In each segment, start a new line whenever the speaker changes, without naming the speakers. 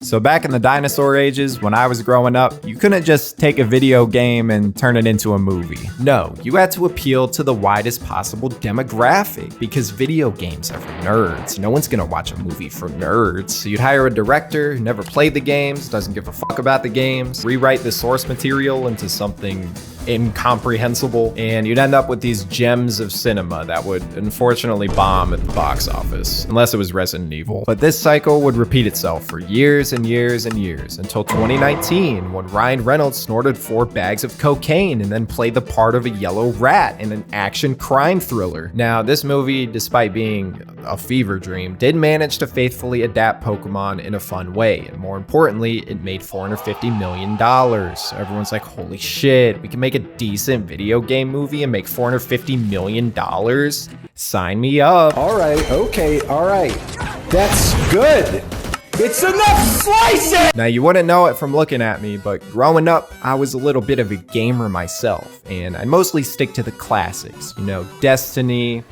So back in the dinosaur ages, when I was growing up, you couldn't just take a video game and turn it into a movie. No, you had to appeal to the widest possible demographic because video games are for nerds. No one's gonna watch a movie for nerds. So you'd hire a director who never played the games, doesn't give a fuck about the games, rewrite the source material into something incomprehensible, and you'd end up with these gems of cinema that would unfortunately bomb at the box office, unless it was Resident Evil. But this cycle would repeat itself for years and years and years, until 2019, when Ryan Reynolds snorted 4 bags of cocaine and then played the part of a yellow rat in an action crime thriller. Now, this movie, despite being a fever dream, did manage to faithfully adapt Pokemon in a fun way, and more importantly, it made $450 million. So everyone's like, holy shit, we can make a decent video game movie and make $450 million? Sign me up.
All right, okay, all right. That's good. It's enough slicing!
Now, you wouldn't know it from looking at me, but growing up, I was a little bit of a gamer myself, and I mostly stick to the classics. You know, Destiny,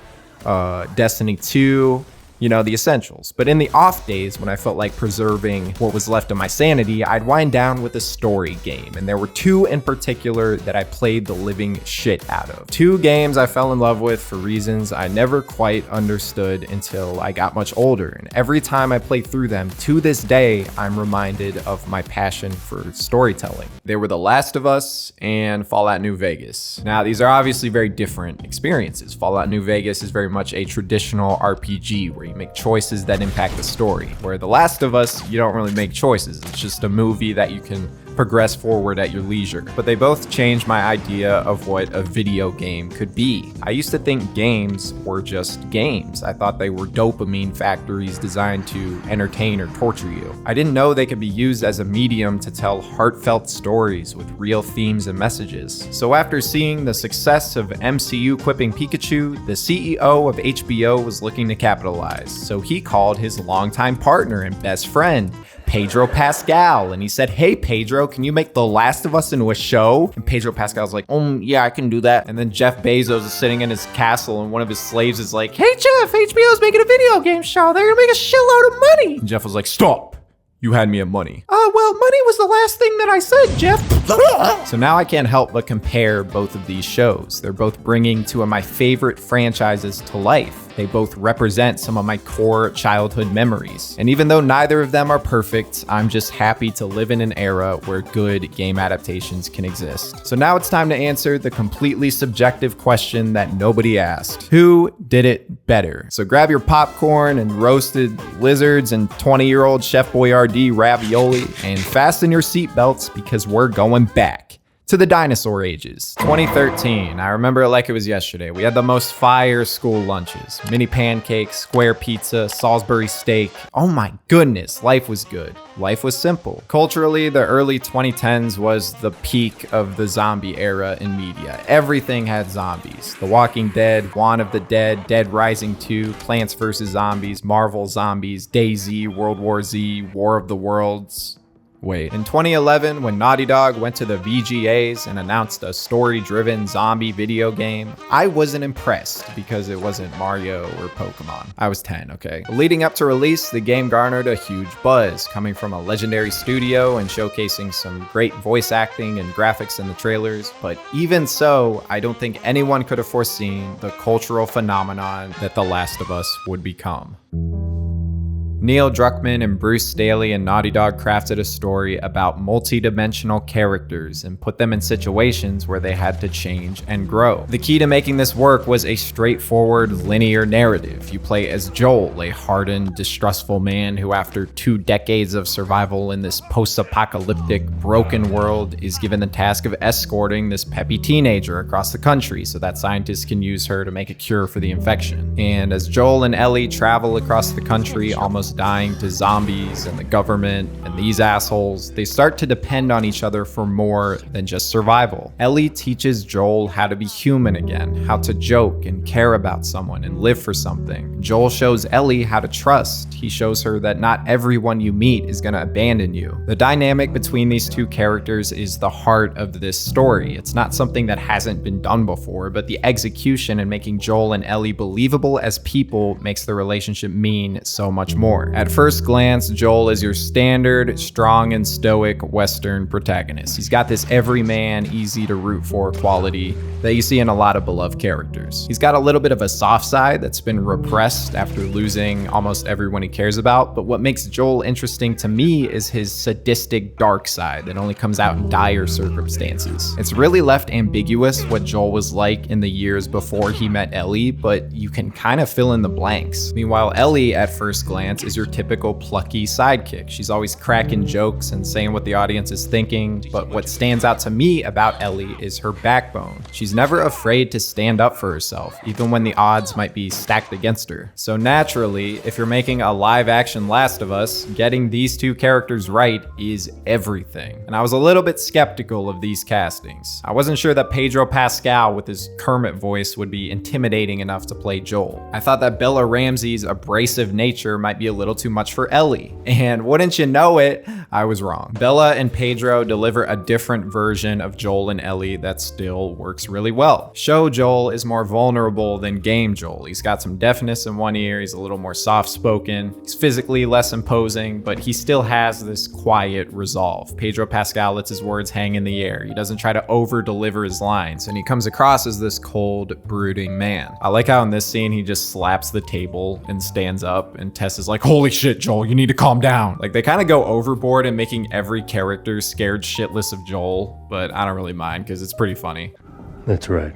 Destiny 2, you know, the essentials. But in the off days, when I felt like preserving what was left of my sanity, I'd wind down with a story game. And there were 2 in particular that I played the living shit out of. 2 games I fell in love with for reasons I never quite understood until I got much older. And every time I play through them, to this day, I'm reminded of my passion for storytelling. They were The Last of Us and Fallout New Vegas. Now, these are obviously very different experiences. Fallout New Vegas is very much a traditional RPG where you make choices that impact the story. Where The Last of Us, you don't really make choices. It's just a movie that you can progress forward at your leisure. But they both changed my idea of what a video game could be. I used to think games were just games. I thought they were dopamine factories designed to entertain or torture you. I didn't know they could be used as a medium to tell heartfelt stories with real themes and messages. So after seeing the success of MCU quipping Pikachu, the CEO of HBO was looking to capitalize. So he called his longtime partner and best friend, Pedro Pascal, and he said, hey Pedro, can you make The Last of Us into a show? And Pedro Pascal's like, yeah, I can do that. And then Jeff Bezos is sitting in his castle and one of his slaves is like, hey Jeff, HBO's making a video game show. They're gonna make a shitload of money. And Jeff was like, stop. You had me at money. Well, money was the last thing that I said, Jeff. So now I can't help but compare both of these shows. They're both bringing 2 of my favorite franchises to life. They both represent some of my core childhood memories. And even though neither of them are perfect, I'm just happy to live in an era where good game adaptations can exist. So now it's time to answer the completely subjective question that nobody asked. Who did it better? So grab your popcorn and roasted lizards and 20-year-old Chef Boyardee ravioli and fasten your seatbelts because we're going back to the dinosaur ages. 2013, I remember it like it was yesterday. We had the most fire school lunches. Mini pancakes, square pizza, Salisbury steak. Oh my goodness, life was good. Life was simple. Culturally, the early 2010s was the peak of the zombie era in media. Everything had zombies. The Walking Dead, Dawn of the Dead, Dead Rising 2, Plants vs. Zombies, Marvel Zombies, DayZ, World War Z, War of the Worlds. Wait. In 2011, when Naughty Dog went to the VGAs and announced a story-driven zombie video game, I wasn't impressed because it wasn't Mario or Pokemon. I was 10, okay? Leading up to release, the game garnered a huge buzz, coming from a legendary studio and showcasing some great voice acting and graphics in the trailers. But even so, I don't think anyone could have foreseen the cultural phenomenon that The Last of Us would become. Neil Druckmann and Bruce Staley and Naughty Dog crafted a story about multi-dimensional characters and put them in situations where they had to change and grow. The key to making this work was a straightforward linear narrative. You play as Joel, a hardened, distrustful man who after 2 decades of survival in this post-apocalyptic, broken world is given the task of escorting this peppy teenager across the country so that scientists can use her to make a cure for the infection. And as Joel and Ellie travel across the country, almost dying to zombies and the government and these assholes, they start to depend on each other for more than just survival. Ellie teaches Joel how to be human again, how to joke and care about someone and live for something. Joel shows Ellie how to trust. He shows her that not everyone you meet is gonna abandon you. The dynamic between these 2 characters is the heart of this story. It's not something that hasn't been done before, but the execution and making Joel and Ellie believable as people makes the relationship mean so much more. more. At first glance, Joel is your standard, strong and stoic Western protagonist. He's got this everyman, easy to root for quality that you see in a lot of beloved characters. He's got a little bit of a soft side that's been repressed after losing almost everyone he cares about, but what makes Joel interesting to me is his sadistic dark side that only comes out in dire circumstances. It's really left ambiguous what Joel was like in the years before he met Ellie, but you can kind of fill in the blanks. Meanwhile, Ellie, at first glance, is your typical plucky sidekick. She's always cracking jokes and saying what the audience is thinking, but what stands out to me about Ellie is her backbone. She's never afraid to stand up for herself, even when the odds might be stacked against her. So naturally, if you're making a live-action Last of Us, getting these two characters right is everything. And I was a little bit skeptical of these castings. I wasn't sure that Pedro Pascal with his Kermit voice would be intimidating enough to play Joel. I thought that Bella Ramsey's abrasive nature might be a little too much for Ellie. And wouldn't you know it, I was wrong. Bella and Pedro deliver a different version of Joel and Ellie that still works really well. Show Joel is more vulnerable than game Joel. He's got some deafness in one ear, he's a little more soft-spoken, he's physically less imposing, but he still has this quiet resolve. Pedro Pascal lets his words hang in the air. He doesn't try to over-deliver his lines, and he comes across as this cold, brooding man. I like how in this scene he just slaps the table and stands up, and Tess is like, "Holy shit, Joel, you need to calm down." Like, they kind of go overboard in making every character scared shitless of Joel, but I don't really mind because it's pretty funny.
That's right.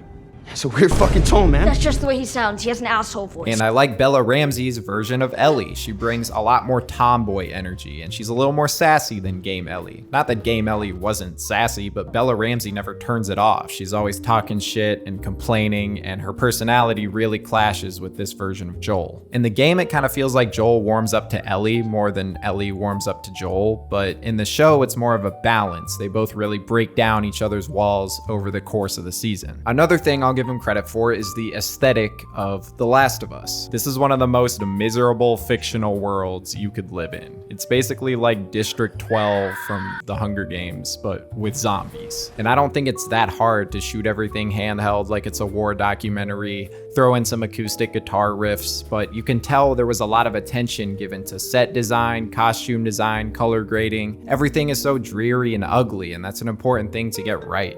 It's a weird fucking tone, man.
That's just the way he sounds. He has an asshole voice.
And I like Bella Ramsey's version of Ellie. She brings a lot more tomboy energy, and she's a little more sassy than Game Ellie. Not that Game Ellie wasn't sassy, but Bella Ramsey never turns it off. She's always talking shit and complaining, and her personality really clashes with this version of Joel. In the game, it kind of feels like Joel warms up to Ellie more than Ellie warms up to Joel, but in the show, it's more of a balance. They both really break down each other's walls over the course of the season. Another thing I'll give him credit for is the aesthetic of The Last of Us. This is one of the most miserable fictional worlds you could live in. It's basically like District 12 from the Hunger Games, but with zombies. And I don't think it's that hard to shoot everything handheld like it's a war documentary, throw in some acoustic guitar riffs, but you can tell there was a lot of attention given to set design, costume design, color grading. Everything is so dreary and ugly, and that's an important thing to get right.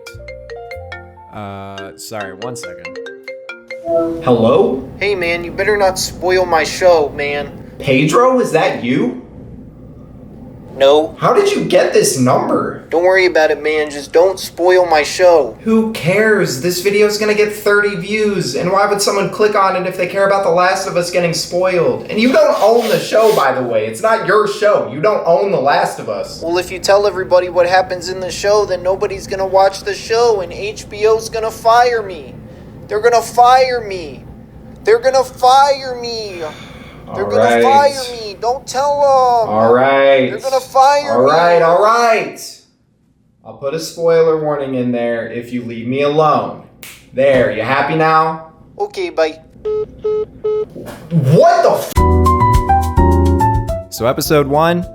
Sorry, 1 second. Hello?
Hey man, you better not spoil my show, man.
Pedro, is that you?
No.
How did you get this number?
Don't worry about it, man. Just don't spoil my show.
Who cares? This video is gonna get 30 views, and why would someone click on it if they care about The Last of Us getting spoiled? And you don't own the show, by the way. It's not your show. You don't own The Last of Us.
Well, if you tell everybody what happens in the show, then nobody's gonna watch the show, and HBO's gonna fire me. They're gonna fire me. They're gonna fire me. They're gonna fire me. Don't tell them.
All right.
They're gonna fire me.
All right. I'll put a spoiler warning in there if you leave me alone. There, you happy now?
Okay, bye.
What the f? So episode 1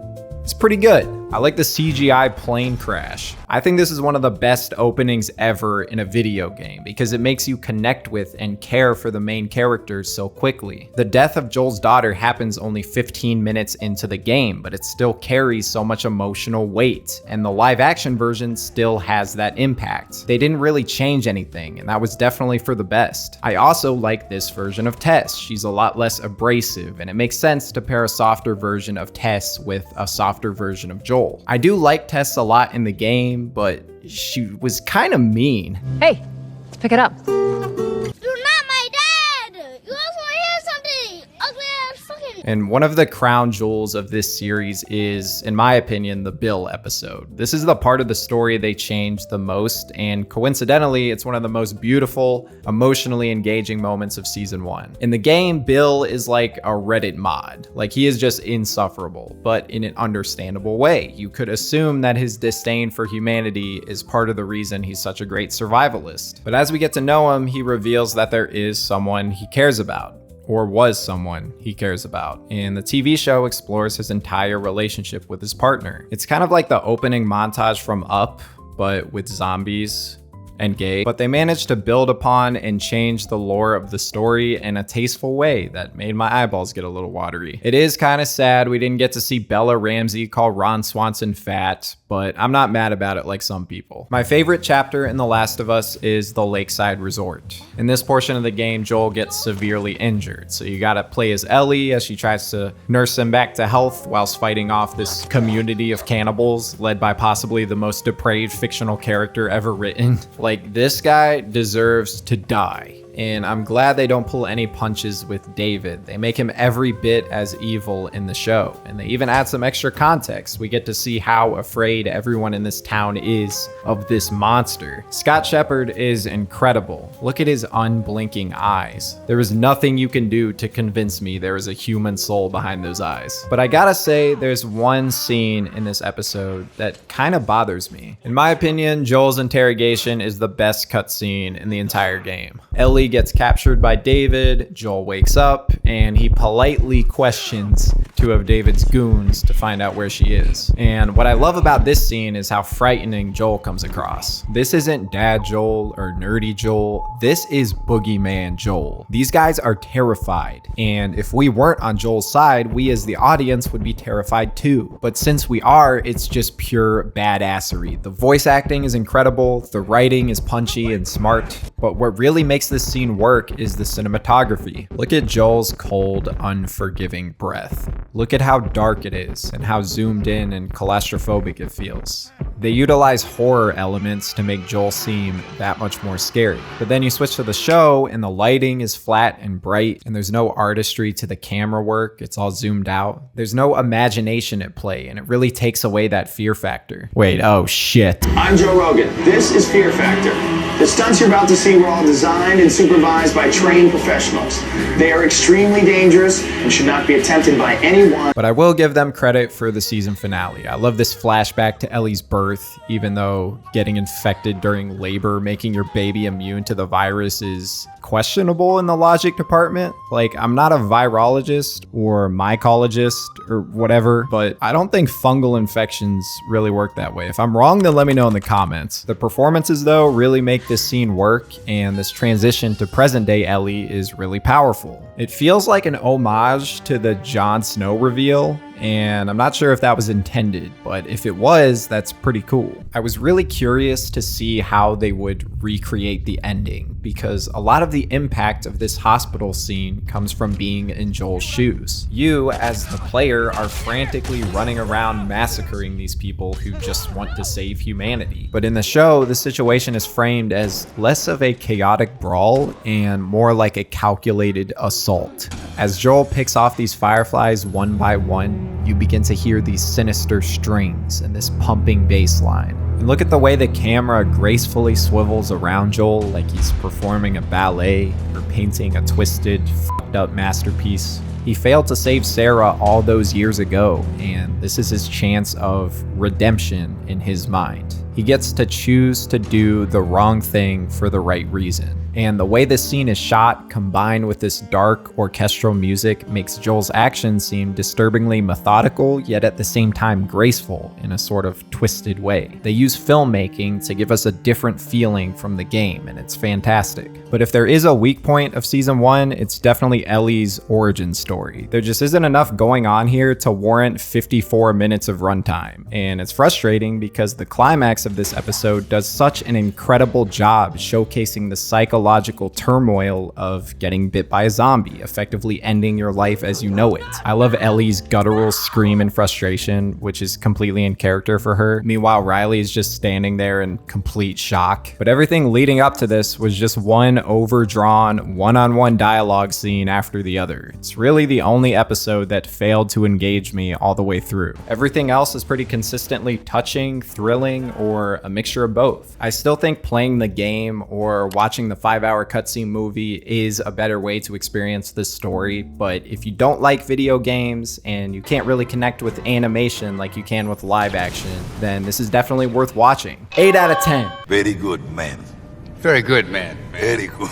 is pretty good. I like the CGI plane crash. I think this is one of the best openings ever in a video game because it makes you connect with and care for the main characters so quickly. The death of Joel's daughter happens only 15 minutes into the game, but it still carries so much emotional weight, and the live action version still has that impact. They didn't really change anything, and that was definitely for the best. I also like this version of Tess. She's a lot less abrasive, and it makes sense to pair a softer version of Tess with a softer version of Joel. I do like Tess a lot in the game, but she was kind of mean.
Hey, let's pick it up.
You're not my dad! You also want to hear something! Ugly ass fucking...
And one of the crown jewels of this series is, in my opinion, the Bill episode. This is the part of the story they changed the most, and coincidentally, it's one of the most beautiful, emotionally engaging moments of season 1. In the game, Bill is like a Reddit mod. Like, he is just insufferable, but in an understandable way. You could assume that his disdain for humanity is part of the reason he's such a great survivalist. But as we get to know him, he reveals that there is someone he cares about, or was someone he cares about. And the TV show explores his entire relationship with his partner. It's kind of like the opening montage from Up, but with zombies. and gay, but they managed to build upon and change the lore of the story in a tasteful way that made my eyeballs get a little watery. It is kind of sad we didn't get to see Bella Ramsey call Ron Swanson fat, but I'm not mad about it like some people. My favorite chapter in The Last of Us is the Lakeside Resort. In this portion of the game, Joel gets severely injured, so you gotta play as Ellie as she tries to nurse him back to health whilst fighting off this community of cannibals led by possibly the most depraved fictional character ever written. Like, this guy deserves to die. And I'm glad they don't pull any punches with David. They make him every bit as evil in the show. And they even add some extra context. We get to see how afraid everyone in this town is of this monster. Scott Shepherd is incredible. Look at his unblinking eyes. There is nothing you can do to convince me there is a human soul behind those eyes. But I gotta say, there's one scene in this episode that kind of bothers me. In my opinion, Joel's interrogation is the best cutscene in the entire game. Ellie gets captured by David, Joel wakes up, and he politely questions two of David's goons to find out where she is. And what I love about this scene is how frightening Joel comes across. This isn't Dad Joel or Nerdy Joel, this is Boogeyman Joel. These guys are terrified, and if we weren't on Joel's side, we as the audience would be terrified too. But since we are, it's just pure badassery. The voice acting is incredible, the writing is punchy and smart, but what really makes this scene work is the cinematography. Look at Joel's cold, unforgiving breath. Look at how dark it is and how zoomed in and claustrophobic it feels. They utilize horror elements to make Joel seem that much more scary. But then you switch to the show and the lighting is flat and bright and there's no artistry to the camera work. It's all zoomed out. There's no imagination at play and it really takes away that fear factor. Wait, oh shit.
I'm Joe Rogan. This is Fear Factor. The stunts you're about to see were all designed and supervised by trained professionals. They are extremely dangerous and should not be attempted by anyone.
But I will give them credit for the season finale. I love this flashback to Ellie's birth, even though getting infected during labor, making your baby immune to the virus is questionable in the logic department. Like, I'm not a virologist or mycologist or whatever, but I don't think fungal infections really work that way. If I'm wrong, then let me know in the comments. The performances though really make this scene work, and this transition to present day Ellie is really powerful. It feels like an homage to the Jon Snow reveal, and I'm not sure if that was intended, but if it was, that's pretty cool. I was really curious to see how they would recreate the ending, because a lot of the impact of this hospital scene comes from being in Joel's shoes. You, as the player, are frantically running around massacring these people who just want to save humanity. But in the show, the situation is framed as less of a chaotic brawl and more like a calculated assault. As Joel picks off these fireflies one by one, you begin to hear these sinister strings and this pumping bass line. And look at the way the camera gracefully swivels around Joel like he's performing a ballet or painting a twisted, fucked up masterpiece. He failed to save Sarah all those years ago, and this is his chance of redemption in his mind. He gets to choose to do the wrong thing for the right reason. And the way this scene is shot, combined with this dark orchestral music, makes Joel's actions seem disturbingly methodical, yet at the same time graceful in a sort of twisted way. They use filmmaking to give us a different feeling from the game, and it's fantastic. But if there is a weak point of season 1, it's definitely Ellie's origin story. There just isn't enough going on here to warrant 54 minutes of runtime, and it's frustrating because the climax of this episode does such an incredible job showcasing the psychological turmoil of getting bit by a zombie, effectively ending your life as you know it. I love Ellie's guttural scream in frustration, which is completely in character for her. Meanwhile, Riley is just standing there in complete shock. But everything leading up to this was just one overdrawn, one-on-one dialogue scene after the other. It's really the only episode that failed to engage me all the way through. Everything else is pretty consistently touching, thrilling, or a mixture of both. I still think playing the game or watching the 5-hour cutscene movie is a better way to experience this story, but if you don't like video games and you can't really connect with animation like you can with live action, then this is definitely worth watching. 8 out of 10.
Very good, man.
Very good, man.
Very good.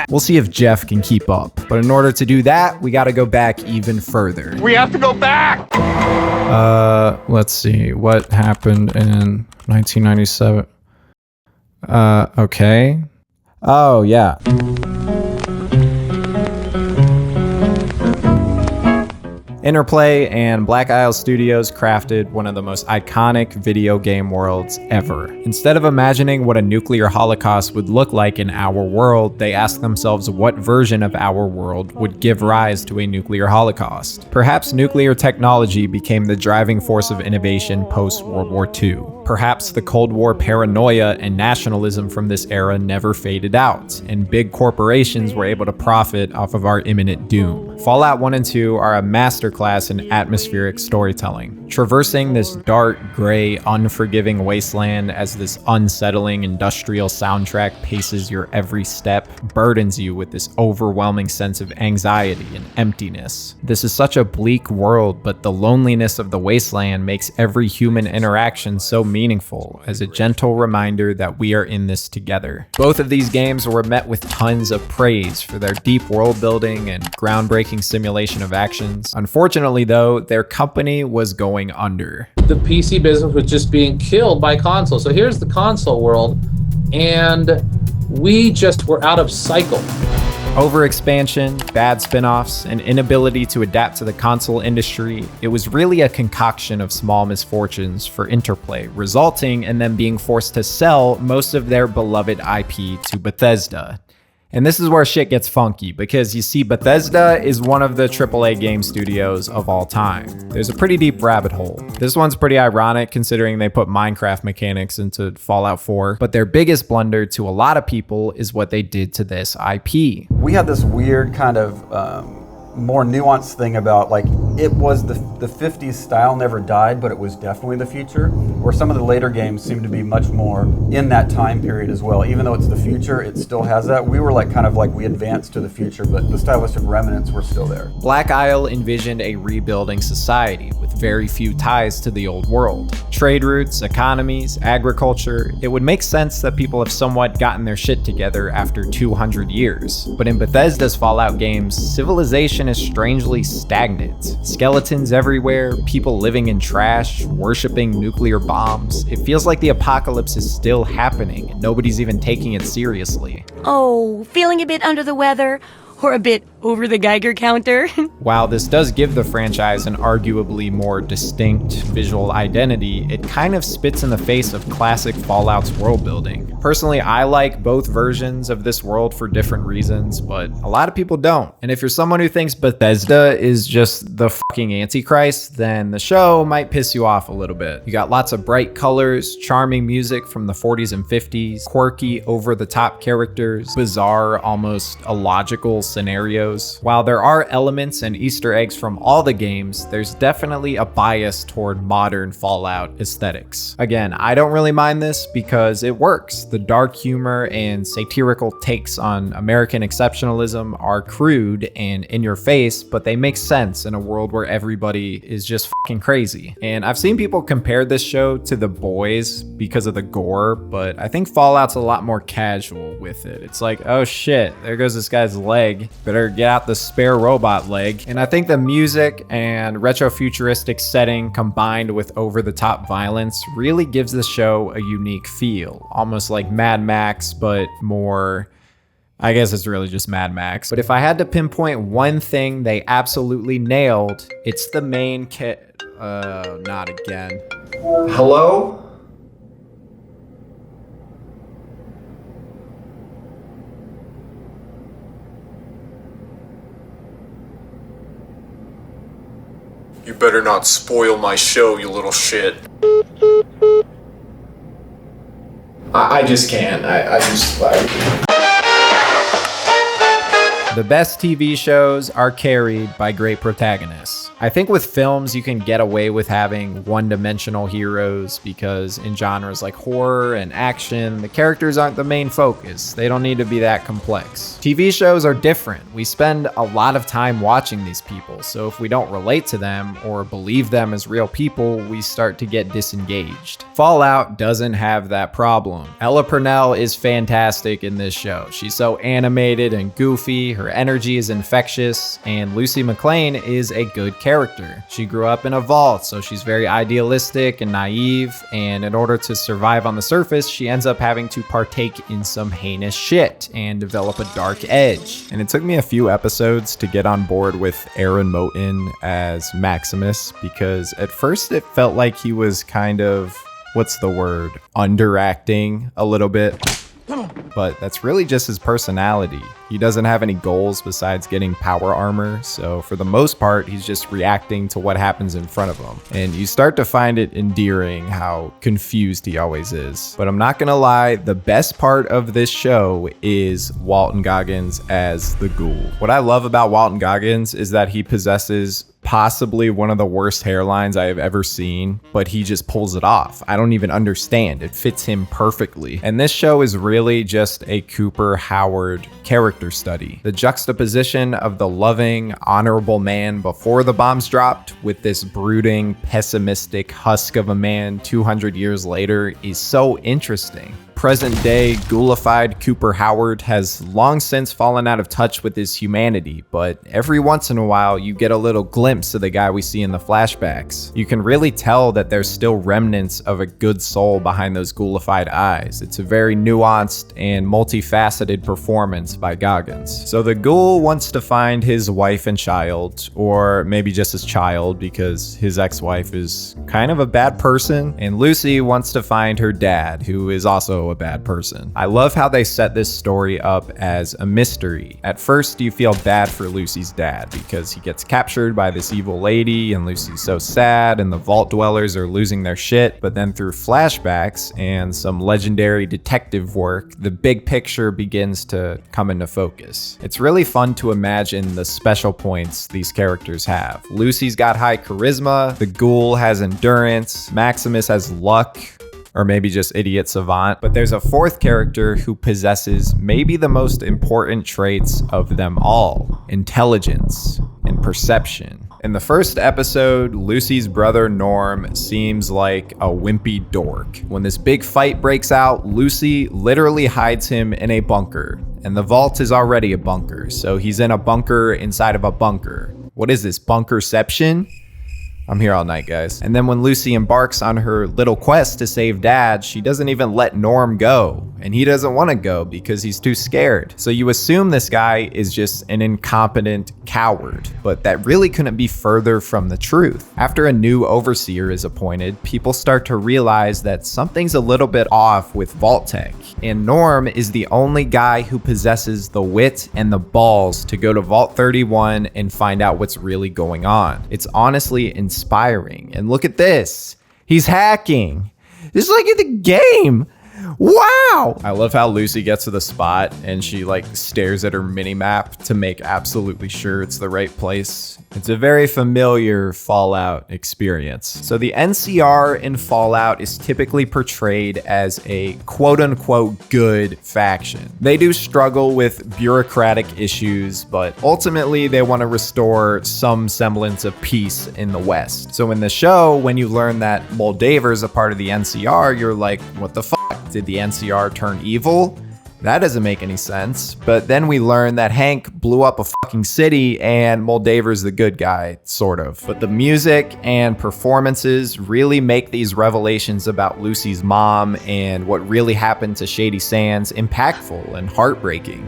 We'll see if Jeff can keep up, but in order to do that, we gotta go back even further.
We have to go back!
Let's see, what happened in 1997? Okay. Oh, yeah. Interplay and Black Isle Studios crafted one of the most iconic video game worlds ever. Instead of imagining what a nuclear holocaust would look like in our world, they asked themselves what version of our world would give rise to a nuclear holocaust. Perhaps nuclear technology became the driving force of innovation post-World War II. Perhaps the Cold War paranoia and nationalism from this era never faded out, and big corporations were able to profit off of our imminent doom. Fallout 1 and 2 are a masterclass in atmospheric storytelling, traversing this dark, gray, unforgiving wasteland as this unsettling industrial soundtrack paces your every step, burdens you with this overwhelming sense of anxiety and emptiness. This is such a bleak world, but the loneliness of the wasteland makes every human interaction so meaningful as a gentle reminder that we are in this together. Both of these games were met with tons of praise for their deep world building and groundbreaking simulation of actions. Unfortunately though, their company was going under.
The PC business was just being killed by console. So here's the console world, and we just were out of cycle.
Overexpansion, bad spin-offs, and inability to adapt to the console industry, it was really a concoction of small misfortunes for Interplay, resulting in them being forced to sell most of their beloved IP to Bethesda. And this is where shit gets funky, because you see, Bethesda is one of the AAA game studios of all time. There's a pretty deep rabbit hole. This one's pretty ironic considering they put Minecraft mechanics into Fallout 4, but their biggest blunder to a lot of people is what they did to this IP.
We had this weird kind of more nuanced thing about, like, it was the 50s style never died, but it was definitely the future, where some of the later games seem to be much more in that time period as well. Even though it's the future, it still has that. We were like kind of like we advanced to the future, but the stylistic remnants were still there.
Black Isle envisioned a rebuilding society with very few ties to the old world. Trade routes, economies, agriculture, it would make sense that people have somewhat gotten their shit together after 200 years. But in Bethesda's Fallout games, civilization is strangely stagnant. Skeletons everywhere, people living in trash, worshipping nuclear bombs. It feels like the apocalypse is still happening and nobody's even taking it seriously.
Oh, feeling a bit under the weather? Or a bit over the Geiger counter?
While this does give the franchise an arguably more distinct visual identity, it kind of spits in the face of classic Fallout's world building. Personally, I like both versions of this world for different reasons, but a lot of people don't. And if you're someone who thinks Bethesda is just the fucking Antichrist, then the show might piss you off a little bit. You got lots of bright colors, charming music from the 40s and 50s, quirky, over-the-top characters, bizarre, almost illogical scenarios. While there are elements and Easter eggs from all the games, there's definitely a bias toward modern Fallout aesthetics. Again, I don't really mind this because it works. The dark humor and satirical takes on American exceptionalism are crude and in your face, but they make sense in a world where everybody is just fucking crazy. And I've seen people compare this show to The Boys because of the gore, but I think Fallout's a lot more casual with it. It's like, oh shit, there goes this guy's leg. Better get out the spare robot leg. And I think the music and retro-futuristic setting combined with over-the-top violence really gives the show a unique feel. Almost like Mad Max, but more... I guess it's really just Mad Max. But if I had to pinpoint one thing they absolutely nailed, it's the main not again. Hello?
You better not spoil my show, you little shit.
I just can't. I just like... The best TV shows are carried by great protagonists. I think with films, you can get away with having one-dimensional heroes because in genres like horror and action, the characters aren't the main focus. They don't need to be that complex. TV shows are different. We spend a lot of time watching these people, so if we don't relate to them or believe them as real people, we start to get disengaged. Fallout doesn't have that problem. Ella Purnell is fantastic in this show. She's so animated and goofy. Her Her energy is infectious, and Lucy McLean is a good character. She grew up in a vault, so she's very idealistic and naive, and in order to survive on the surface, she ends up having to partake in some heinous shit and develop a dark edge. And it took me a few episodes to get on board with Aaron Moten as Maximus, because at first it felt like he was kind of, what's the word, underacting a little bit. But that's really just his personality. He doesn't have any goals besides getting power armor, so for the most part, he's just reacting to what happens in front of him. And you start to find it endearing how confused he always is. But I'm not gonna lie, the best part of this show is Walton Goggins as the Ghoul. What I love about Walton Goggins is that he possesses possibly one of the worst hairlines I have ever seen, but he just pulls it off. I don't even understand. It fits him perfectly. And this show is really just a Cooper Howard character study. The juxtaposition of the loving, honorable man before the bombs dropped with this brooding, pessimistic husk of a man 200 years later is so interesting. Present day, ghoulified Cooper Howard has long since fallen out of touch with his humanity, but every once in a while you get a little glimpse of the guy we see in the flashbacks. You can really tell that there's still remnants of a good soul behind those ghoulified eyes. It's a very nuanced and multifaceted performance by Goggins. So the ghoul wants to find his wife and child, or maybe just his child because his ex-wife is kind of a bad person, and Lucy wants to find her dad, who is also a bad person. I love how they set this story up as a mystery. At first, you feel bad for Lucy's dad because he gets captured by this evil lady and Lucy's so sad and the vault dwellers are losing their shit. But then through flashbacks and some legendary detective work, the big picture begins to come into focus. It's really fun to imagine the special points these characters have. Lucy's got high charisma, the ghoul has endurance, Maximus has luck, or maybe just idiot savant. But there's a fourth character who possesses maybe the most important traits of them all: intelligence and perception. In the first episode, Lucy's brother Norm seems like a wimpy dork. When this big fight breaks out, Lucy literally hides him in a bunker. And the vault is already a bunker, so he's in a bunker inside of a bunker. What is this, bunkerception? I'm here all night, guys. And then when Lucy embarks on her little quest to save Dad, she doesn't even let Norm go. And he doesn't want to go because he's too scared. So you assume this guy is just an incompetent coward, but that really couldn't be further from the truth. After a new overseer is appointed, people start to realize that something's a little bit off with Vault-Tec. And Norm is the only guy who possesses the wit and the balls to go to Vault 31 and find out what's really going on. It's honestly inspiring. And look at this. He's hacking. Just like in the game. Wow! I love how Lucy gets to the spot and she like stares at her mini map to make absolutely sure it's the right place. It's a very familiar Fallout experience. So the NCR in Fallout is typically portrayed as a quote-unquote good faction. They do struggle with bureaucratic issues, but ultimately they want to restore some semblance of peace in the West. So in the show, when you learn that Moldaver's a part of the NCR, you're like, what the fuck? Did the NCR turn evil? That doesn't make any sense. But then we learn that Hank blew up a fucking city and Moldaver's the good guy, sort of. But the music and performances really make these revelations about Lucy's mom and what really happened to Shady Sands impactful and heartbreaking.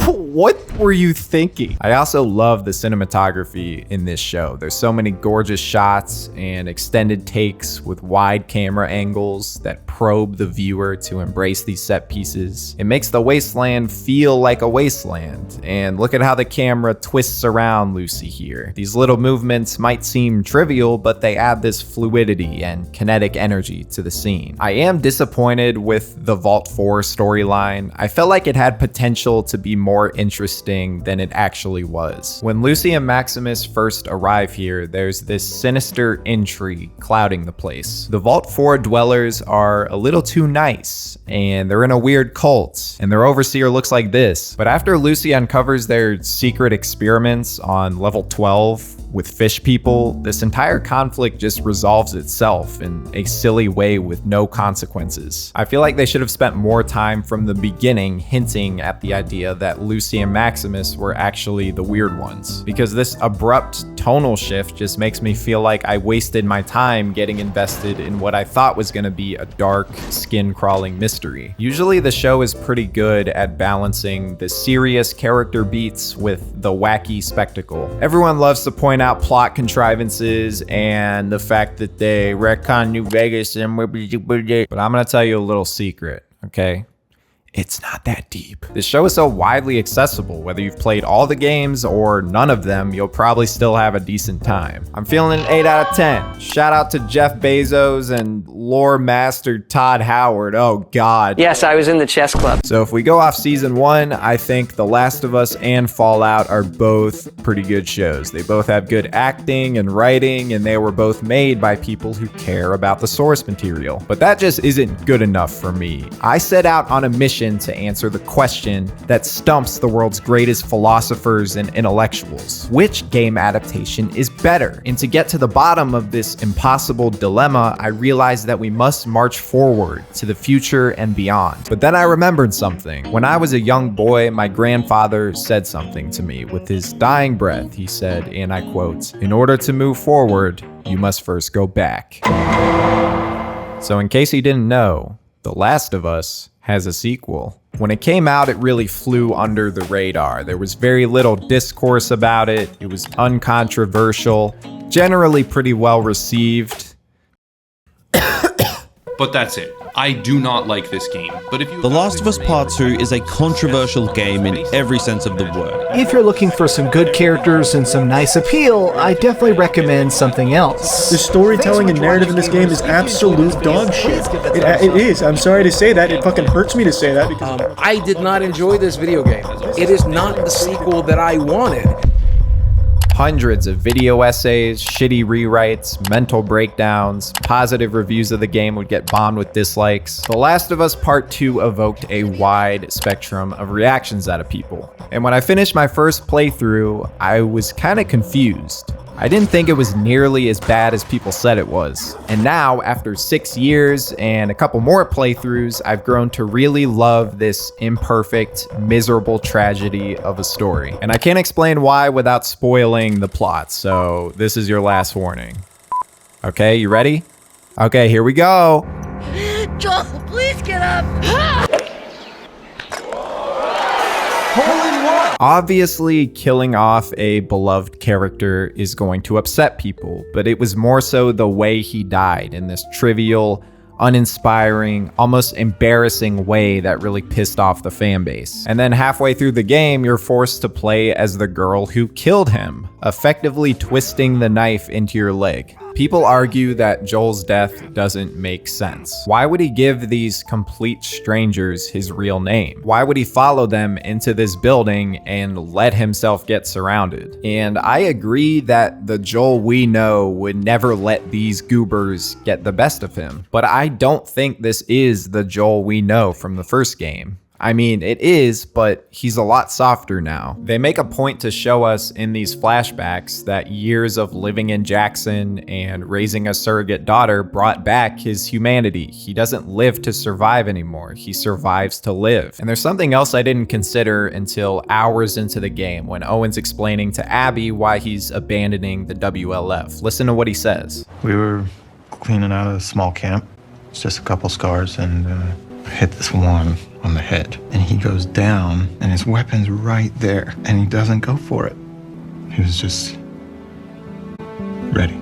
What were you thinking? I also love the cinematography in this show. There's so many gorgeous shots and extended takes with wide camera angles that probe the viewer to embrace these set pieces. It makes the wasteland feel like a wasteland. And look at how the camera twists around Lucy here. These little movements might seem trivial, but they add this fluidity and kinetic energy to the scene. I am disappointed with the Vault 4 storyline. I felt like it had potential to be more interesting tempting than it actually was. When Lucy and Maximus first arrive here, there's this sinister intrigue clouding the place. The Vault 4 dwellers are a little too nice, and they're in a weird cult, and their overseer looks like this. But after Lucy uncovers their secret experiments on level 12 with fish people, this entire conflict just resolves itself in a silly way with no consequences. I feel like they should have spent more time from the beginning hinting at the idea that Lucy and Maximus were actually the weird ones, because this abrupt tonal shift just makes me feel like I wasted my time getting invested in what I thought was going to be a dark, skin-crawling mystery. Usually the show is pretty good at balancing the serious character beats with the wacky spectacle. Everyone loves to point out plot contrivances and the fact that they retcon New Vegas and but I'm gonna tell you a little secret, okay? It's not that deep. This show is so widely accessible, whether you've played all the games or none of them, you'll probably still have a decent time. I'm feeling an 8 out of 10. Shout out to Jeff Bezos and lore master Todd Howard. Oh God.
Yes, I was in the chess club.
So if we go off season 1, I think The Last of Us and Fallout are both pretty good shows. They both have good acting and writing, and they were both made by people who care about the source material. But that just isn't good enough for me. I set out on a mission to answer the question that stumps the world's greatest philosophers and intellectuals. Which game adaptation is better? And to get to the bottom of this impossible dilemma, I realized that we must march forward to the future and beyond. But then I remembered something. When I was a young boy, my grandfather said something to me. With his dying breath, he said, and I quote, "In order to move forward, you must first go back." So in case you didn't know, The Last of Us has a sequel. When it came out, it really flew under the radar. There was very little discourse about it. It was uncontroversial, generally pretty well received.
But that's it. I do not like this game. But if you
The Last of Us Part 2 is a controversial game in every sense of the word.
If you're looking for some good characters and some nice appeal, I definitely recommend something else.
The storytelling and narrative in this game is absolute dog shit. It is. I'm sorry to say that. It fucking hurts me to say that because
I did not enjoy this video game. It is not the sequel that I wanted.
Hundreds of video essays, shitty rewrites, mental breakdowns, positive reviews of the game would get bombed with dislikes. The Last of Us Part 2 evoked a wide spectrum of reactions out of people. And when I finished my first playthrough, I was kind of confused. I didn't think it was nearly as bad as people said it was. And now, after 6 years and a couple more playthroughs, I've grown to really love this imperfect, miserable tragedy of a story. And I can't explain why without spoiling the plot, so this is your last warning. Okay, you ready? Okay, here we go.
Joel, please get up!
Obviously, killing off a beloved character is going to upset people, but it was more so the way he died in this trivial, uninspiring, almost embarrassing way that really pissed off the fan base. And then halfway through the game, you're forced to play as the girl who killed him, effectively twisting the knife into your leg. People argue that Joel's death doesn't make sense. Why would he give these complete strangers his real name? Why would he follow them into this building and let himself get surrounded? And I agree that the Joel we know would never let these goobers get the best of him. But I don't think this is the Joel we know from the first game. I mean, it is, but he's a lot softer now. They make a point to show us in these flashbacks that years of living in Jackson and raising a surrogate daughter brought back his humanity. He doesn't live to survive anymore. He survives to live. And there's something else I didn't consider until hours into the game when Owen's explaining to Abby why he's abandoning the WLF. Listen to what he says.
We were cleaning out a small camp. It's just a couple scars and hit this one on the head. And he goes down and his weapon's right there and he doesn't go for it. He was just ready.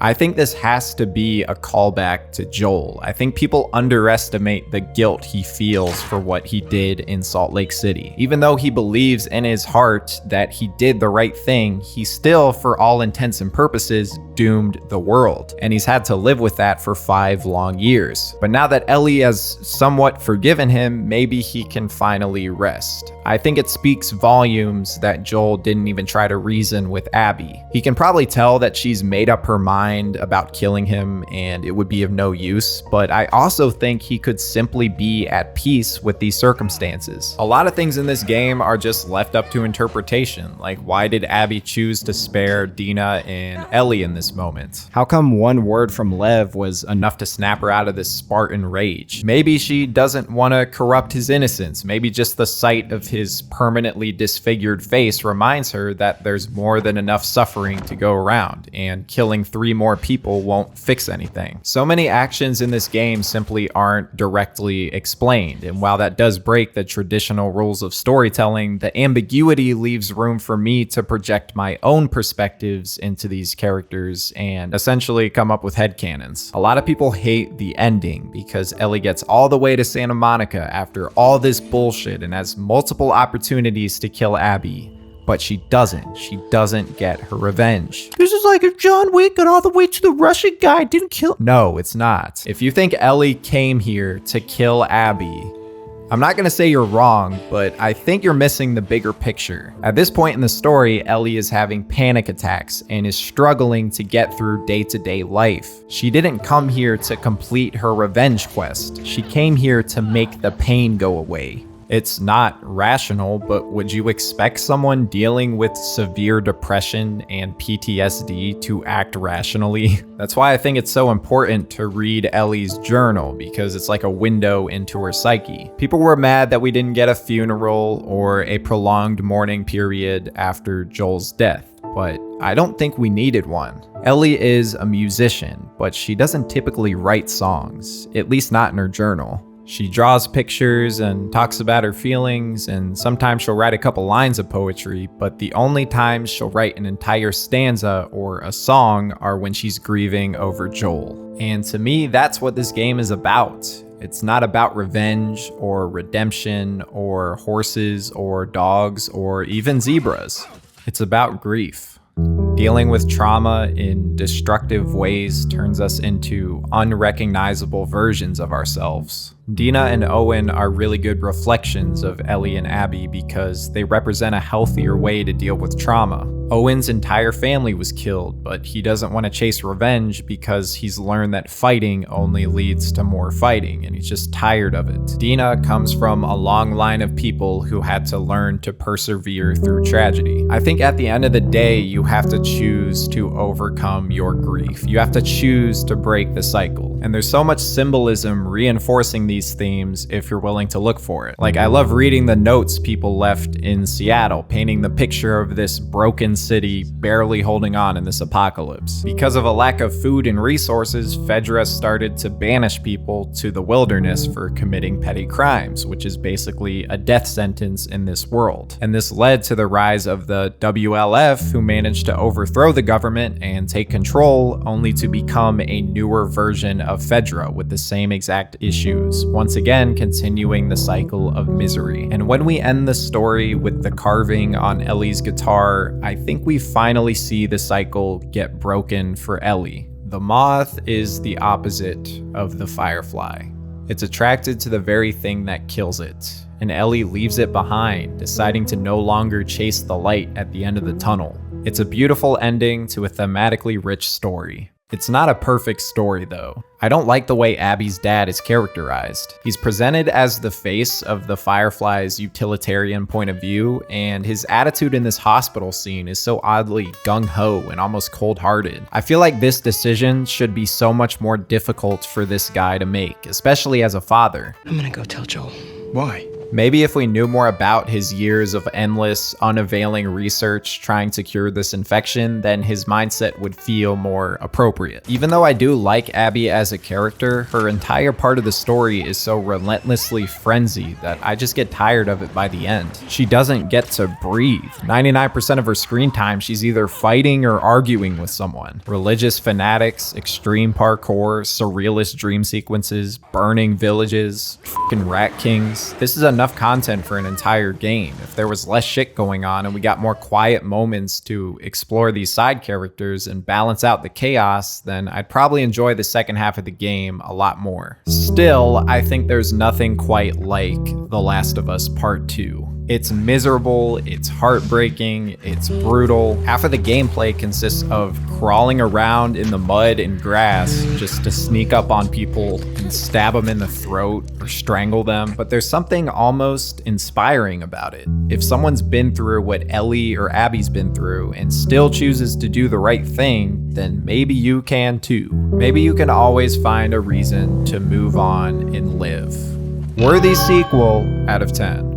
I think this has to be a callback to Joel. I think people underestimate the guilt he feels for what he did in Salt Lake City. Even though he believes in his heart that he did the right thing, he still, for all intents and purposes, doomed the world, and he's had to live with that for 5 long years. But now that Ellie has somewhat forgiven him, maybe he can finally rest. I think it speaks volumes that Joel didn't even try to reason with Abby. He can probably tell that she's made up her mind about killing him and it would be of no use, but I also think he could simply be at peace with these circumstances. A lot of things in this game are just left up to interpretation, like why did Abby choose to spare Dina and Ellie in this moment? How come one word from Lev was enough to snap her out of this Spartan rage? Maybe she doesn't want to corrupt his innocence. Maybe just the sight of his permanently disfigured face reminds her that there's more than enough suffering to go around, and killing 3 more people won't fix anything. So many actions in this game simply aren't directly explained, and while that does break the traditional rules of storytelling, the ambiguity leaves room for me to project my own perspectives into these characters and essentially come up with headcanons. A lot of people hate the ending because Ellie gets all the way to Santa Monica after all this bullshit and has multiple opportunities to kill Abby, but she doesn't get her revenge. This is like if John Wick got all the way to the Russian guy and didn't kill— No, it's not. If you think Ellie came here to kill Abby, I'm not gonna say you're wrong, but I think you're missing the bigger picture. At this point in the story, Ellie is having panic attacks and is struggling to get through day-to-day life. She didn't come here to complete her revenge quest. She came here to make the pain go away. It's not rational, but would you expect someone dealing with severe depression and PTSD to act rationally? That's why I think it's so important to read Ellie's journal, because it's like a window into her psyche. People were mad that we didn't get a funeral or a prolonged mourning period after Joel's death, but I don't think we needed one. Ellie is a musician, but she doesn't typically write songs, at least not in her journal. She draws pictures and talks about her feelings, and sometimes she'll write a couple lines of poetry, but the only times she'll write an entire stanza or a song are when she's grieving over Joel. And to me, that's what this game is about. It's not about revenge or redemption or horses or dogs or even zebras. It's about grief. Dealing with trauma in destructive ways turns us into unrecognizable versions of ourselves. Dina and Owen are really good reflections of Ellie and Abby because they represent a healthier way to deal with trauma. Owen's entire family was killed, but he doesn't want to chase revenge because he's learned that fighting only leads to more fighting, and he's just tired of it. Dina comes from a long line of people who had to learn to persevere through tragedy. I think at the end of the day, you have to choose to overcome your grief. You have to choose to break the cycle. And there's so much symbolism reinforcing these themes if you're willing to look for it. Like, I love reading the notes people left in Seattle, painting the picture of this broken city barely holding on in this apocalypse. Because of a lack of food and resources, Fedra started to banish people to the wilderness for committing petty crimes, which is basically a death sentence in this world. And this led to the rise of the WLF, who managed to overthrow the government and take control, only to become a newer version of Fedra with the same exact issues, once again continuing the cycle of misery. And when we end the story with the carving on Ellie's guitar, I think we finally see the cycle get broken for Ellie. The moth is the opposite of the firefly. It's attracted to the very thing that kills it, and Ellie leaves it behind, deciding to no longer chase the light at the end of the tunnel. It's a beautiful ending to a thematically rich story. It's not a perfect story though. I don't like the way Abby's dad is characterized. He's presented as the face of the Firefly's utilitarian point of view, and his attitude in this hospital scene is so oddly gung-ho and almost cold-hearted. I feel like this decision should be so much more difficult for this guy to make, especially as a father.
I'm gonna go tell Joel.
Why?
Maybe if we knew more about his years of endless, unavailing research trying to cure this infection, then his mindset would feel more appropriate. Even though I do like Abby as a character, her entire part of the story is so relentlessly frenzied that I just get tired of it by the end. She doesn't get to breathe. 99% of her screen time, she's either fighting or arguing with someone. Religious fanatics, extreme parkour, surrealist dream sequences, burning villages, fucking rat kings. This is a enough content for an entire game. If there was less shit going on and we got more quiet moments to explore these side characters and balance out the chaos, then I'd probably enjoy the second half of the game a lot more. Still, I think there's nothing quite like The Last of Us Part 2. It's miserable, it's heartbreaking, it's brutal. Half of the gameplay consists of crawling around in the mud and grass just to sneak up on people and stab them in the throat or strangle them. But there's something almost inspiring about it. If someone's been through what Ellie or Abby's been through and still chooses to do the right thing, then maybe you can too. Maybe you can always find a reason to move on and live. Worthy sequel out of 10.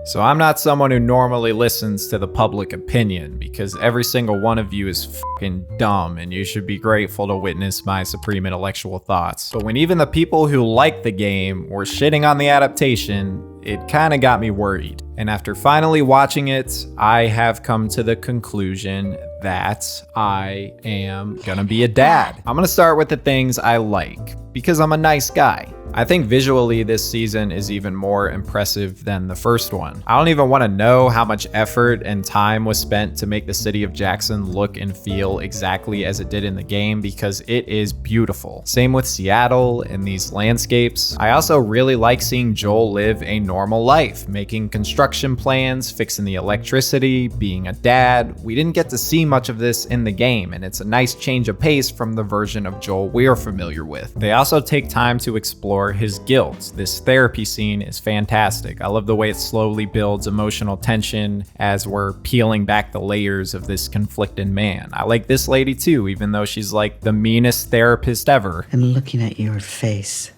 So I'm not someone who normally listens to the public opinion, because every single one of you is fucking dumb and you should be grateful to witness my supreme intellectual thoughts. But when even the people who liked the game were shitting on the adaptation, it kinda got me worried. And after finally watching it, I have come to the conclusion that I am gonna be a dad. I'm gonna start with the things I like, because I'm a nice guy. I think visually this season is even more impressive than the first one. I don't even want to know how much effort and time was spent to make the city of Jackson look and feel exactly as it did in the game, because it is beautiful. Same with Seattle and these landscapes. I also really like seeing Joel live a normal life, making construction plans, fixing the electricity, being a dad. We didn't get to see much of this in the game, and it's a nice change of pace from the version of Joel we're familiar with. They also take time to explore his guilt. This therapy scene is fantastic. I love the way it slowly builds emotional tension as we're peeling back the layers of this conflicted man. I like this lady too, even though she's like the meanest therapist ever.
And looking at your face,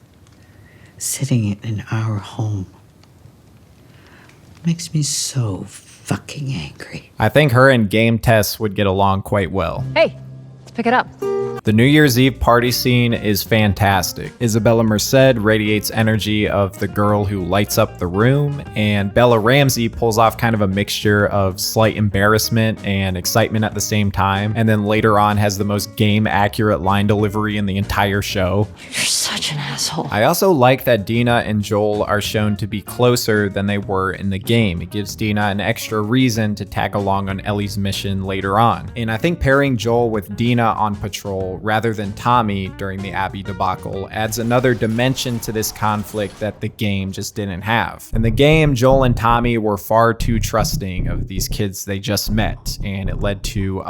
sitting in our home, makes me so fucking angry.
I think her and Game Tess would get along quite well.
Hey, let's pick it up.
The New Year's Eve party scene is fantastic. Isabella Merced radiates energy of the girl who lights up the room, and Bella Ramsey pulls off kind of a mixture of slight embarrassment and excitement at the same time, and then later on has the most game-accurate line delivery in the entire show.
You're such an asshole.
I also like that Dina and Joel are shown to be closer than they were in the game. It gives Dina an extra reason to tag along on Ellie's mission later on. And I think pairing Joel with Dina on patrol rather than Tommy during the Abby debacle adds another dimension to this conflict that the game just didn't have. In the game, Joel and Tommy were far too trusting of these kids they just met, and it led to,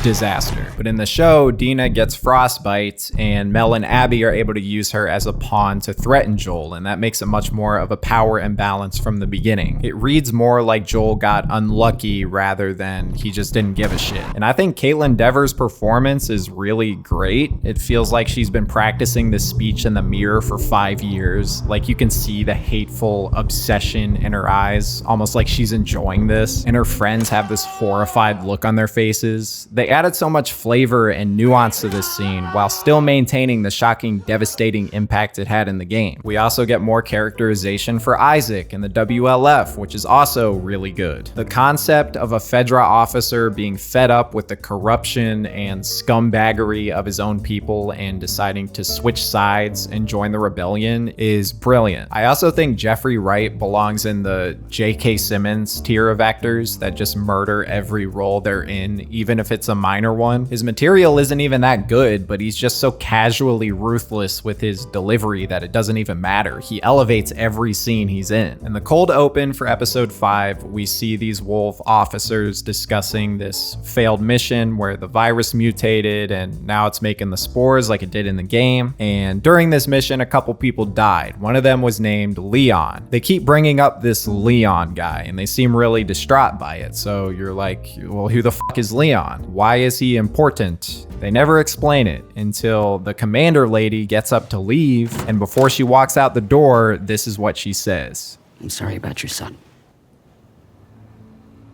disaster. But in the show, Dina gets frostbite, and Mel and Abby are able to use her as a pawn to threaten Joel, and that makes it much more of a power imbalance from the beginning. It reads more like Joel got unlucky rather than he just didn't give a shit. And I think Caitlin Dever's performance is really great. It feels like she's been practicing this speech in the mirror for 5 years. Like you can see the hateful obsession in her eyes, almost like she's enjoying this. And her friends have this horrified look on their faces. They added so much flavor and nuance to this scene while still maintaining the shocking, devastating impact it had in the game. We also get more characterization for Isaac and the WLF, which is also really good. The concept of a Fedra officer being fed up with the corruption and scumbaggery of his own people and deciding to switch sides and join the rebellion is brilliant. I also think Jeffrey Wright belongs in the J.K. Simmons tier of actors that just murder every role they're in, even if it's a minor one. His material isn't even that good, but he's just so casually ruthless with his delivery that it doesn't even matter. He elevates every scene he's in. In the cold open for episode 5, we see these Wolf officers discussing this failed mission where the virus mutated and now it's making the spores like it did in the game. And during this mission, a couple people died. One of them was named Leon. They keep bringing up this Leon guy and they seem really distraught by it. So you're like, well, who the fuck is Leon? Why is he important? They never explain it until the commander lady gets up to leave, and before she walks out the door, this is what she says.
I'm sorry about your son.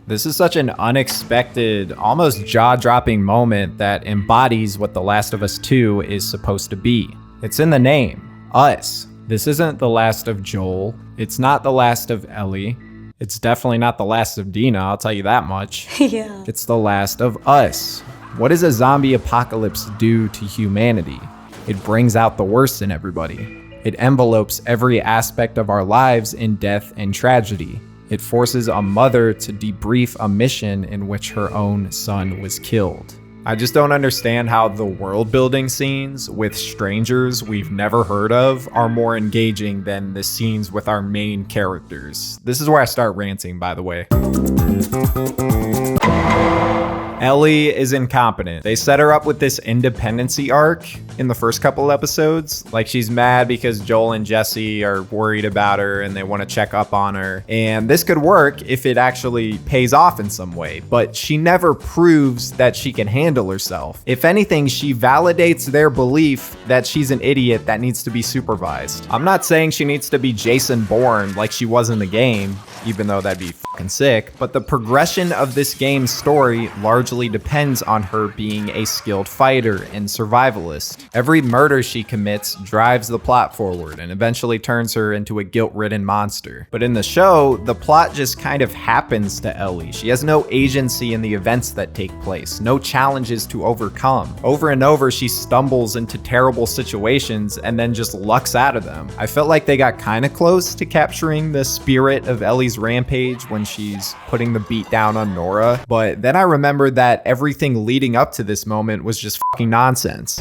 This is such an unexpected, almost jaw-dropping moment that embodies what The Last of Us 2 is supposed to be. It's in the name, us. This isn't the last of Joel. It's not the last of Ellie. It's definitely not the last of Dina, I'll tell you that much.
Yeah.
It's the last of us. What does a zombie apocalypse do to humanity? It brings out the worst in everybody. It envelopes every aspect of our lives in death and tragedy. It forces a mother to debrief a mission in which her own son was killed. I just don't understand how the world building scenes with strangers we've never heard of are more engaging than the scenes with our main characters. This is where I start ranting, by the way. Ellie is incompetent. They set her up with this independency arc in the first couple episodes. Like, she's mad because Joel and Jesse are worried about her and they want to check up on her. And this could work if it actually pays off in some way, but she never proves that she can handle herself. If anything, she validates their belief that she's an idiot that needs to be supervised. I'm not saying she needs to be Jason Bourne like she was in the game, even though that'd be fucking sick, but the progression of this game's story largely depends on her being a skilled fighter and survivalist. Every murder she commits drives the plot forward and eventually turns her into a guilt-ridden monster. But in the show, the plot just kind of happens to Ellie. She has no agency in the events that take place, no challenges to overcome. Over and over, she stumbles into terrible situations and then just lucks out of them. I felt like they got kind of close to capturing the spirit of Ellie's rampage when she's putting the beat down on Nora, but then I remembered that everything leading up to this moment was just fucking nonsense.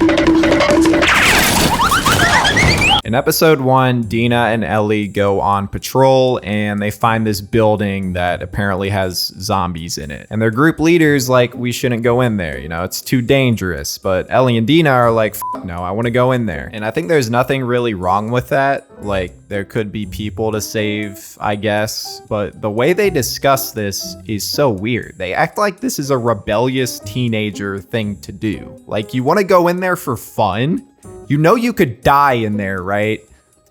In episode 1, Dina and Ellie go on patrol and they find this building that apparently has zombies in it. And their group leader's like, we shouldn't go in there, you know, it's too dangerous. But Ellie and Dina are like, no, I want to go in there. And I think there's nothing really wrong with that. Like, there could be people to save, I guess. But the way they discuss this is so weird. They act like this is a rebellious teenager thing to do. Like, you want to go in there for fun? You know you could die in there, right?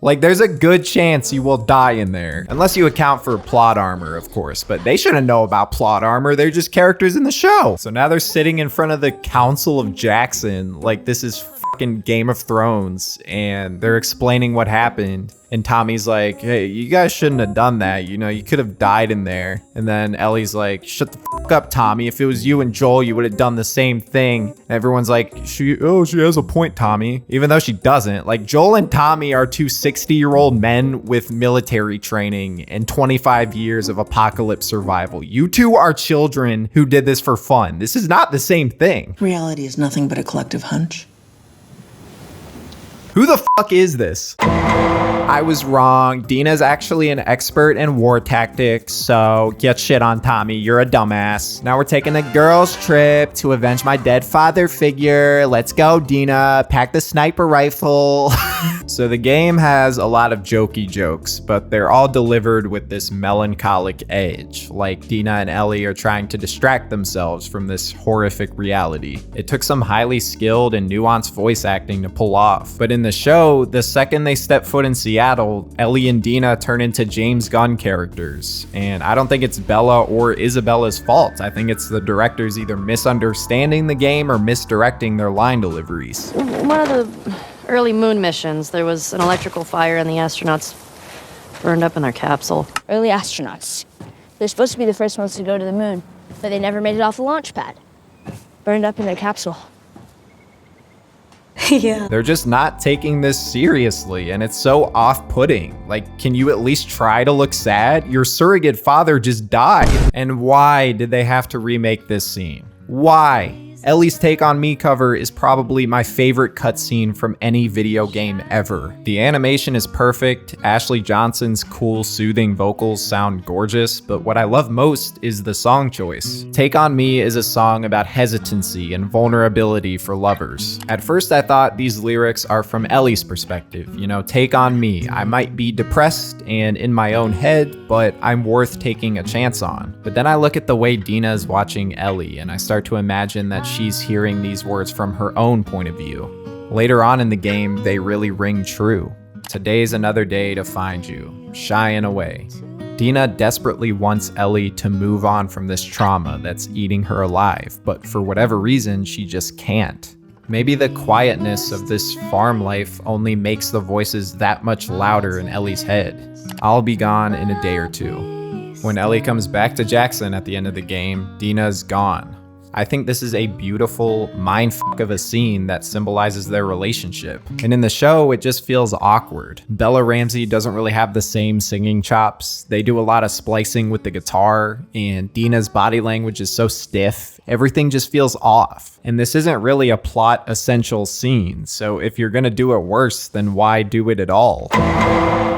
Like, there's a good chance you will die in there. Unless you account for plot armor, of course. But they shouldn't know about plot armor. They're just characters in the show. So now they're sitting in front of the Council of Jackson like this is fucking Game of Thrones. And they're explaining what happened. And Tommy's like, hey, you guys shouldn't have done that. You know, you could have died in there. And then Ellie's like, shut the fuck up, Tommy. If it was you and Joel, you would have done the same thing. And everyone's like, she has a point, Tommy. Even though she doesn't. Like, Joel and Tommy are two 60-year-old men with military training and 25 years of apocalypse survival. You two are children who did this for fun. This is not the same thing.
Reality is nothing but a collective hunch.
Who the fuck is this? I was wrong. Dina's actually an expert in war tactics, so get shit on, Tommy. You're a dumbass. Now we're taking a girls' trip to avenge my dead father figure. Let's go, Dina. Pack the sniper rifle. So the game has a lot of jokey jokes, but they're all delivered with this melancholic edge, like Dina and Ellie are trying to distract themselves from this horrific reality. It took some highly skilled and nuanced voice acting to pull off, but in the show, the second they step foot in Seattle, Ellie and Dina turn into James Gunn characters, and I don't think it's Bella or Isabella's fault. I think it's the directors either misunderstanding the game or misdirecting their line deliveries.
One of the early moon missions, there was an electrical fire and the astronauts burned up in their capsule.
Early astronauts. They're supposed to be the first ones to go to the moon, but they never made it off the launch pad. Burned up in their capsule.
Yeah.
They're just not taking this seriously, and it's so off-putting. Like, can you at least try to look sad? Your surrogate father just died. And why did they have to remake this scene? Why? Ellie's Take on Me cover is probably my favorite cutscene from any video game ever. The animation is perfect, Ashley Johnson's cool, soothing vocals sound gorgeous, but what I love most is the song choice. Take on Me is a song about hesitancy and vulnerability for lovers. At first I thought these lyrics are from Ellie's perspective, you know, take on me. I might be depressed and in my own head, but I'm worth taking a chance on. But then I look at the way Dina is watching Ellie and I start to imagine that she's hearing these words from her own point of view. Later on in the game, they really ring true. Today's another day to find you, shying away. Dina desperately wants Ellie to move on from this trauma that's eating her alive, but for whatever reason, she just can't. Maybe the quietness of this farm life only makes the voices that much louder in Ellie's head. I'll be gone in a day or two. When Ellie comes back to Jackson at the end of the game, Dina's gone. I think this is a beautiful mindfuck of a scene that symbolizes their relationship. And in the show, it just feels awkward. Bella Ramsey doesn't really have the same singing chops. They do a lot of splicing with the guitar, and Dina's body language is so stiff. Everything just feels off. And this isn't really a plot essential scene, so if you're gonna do it worse, then why do it at all?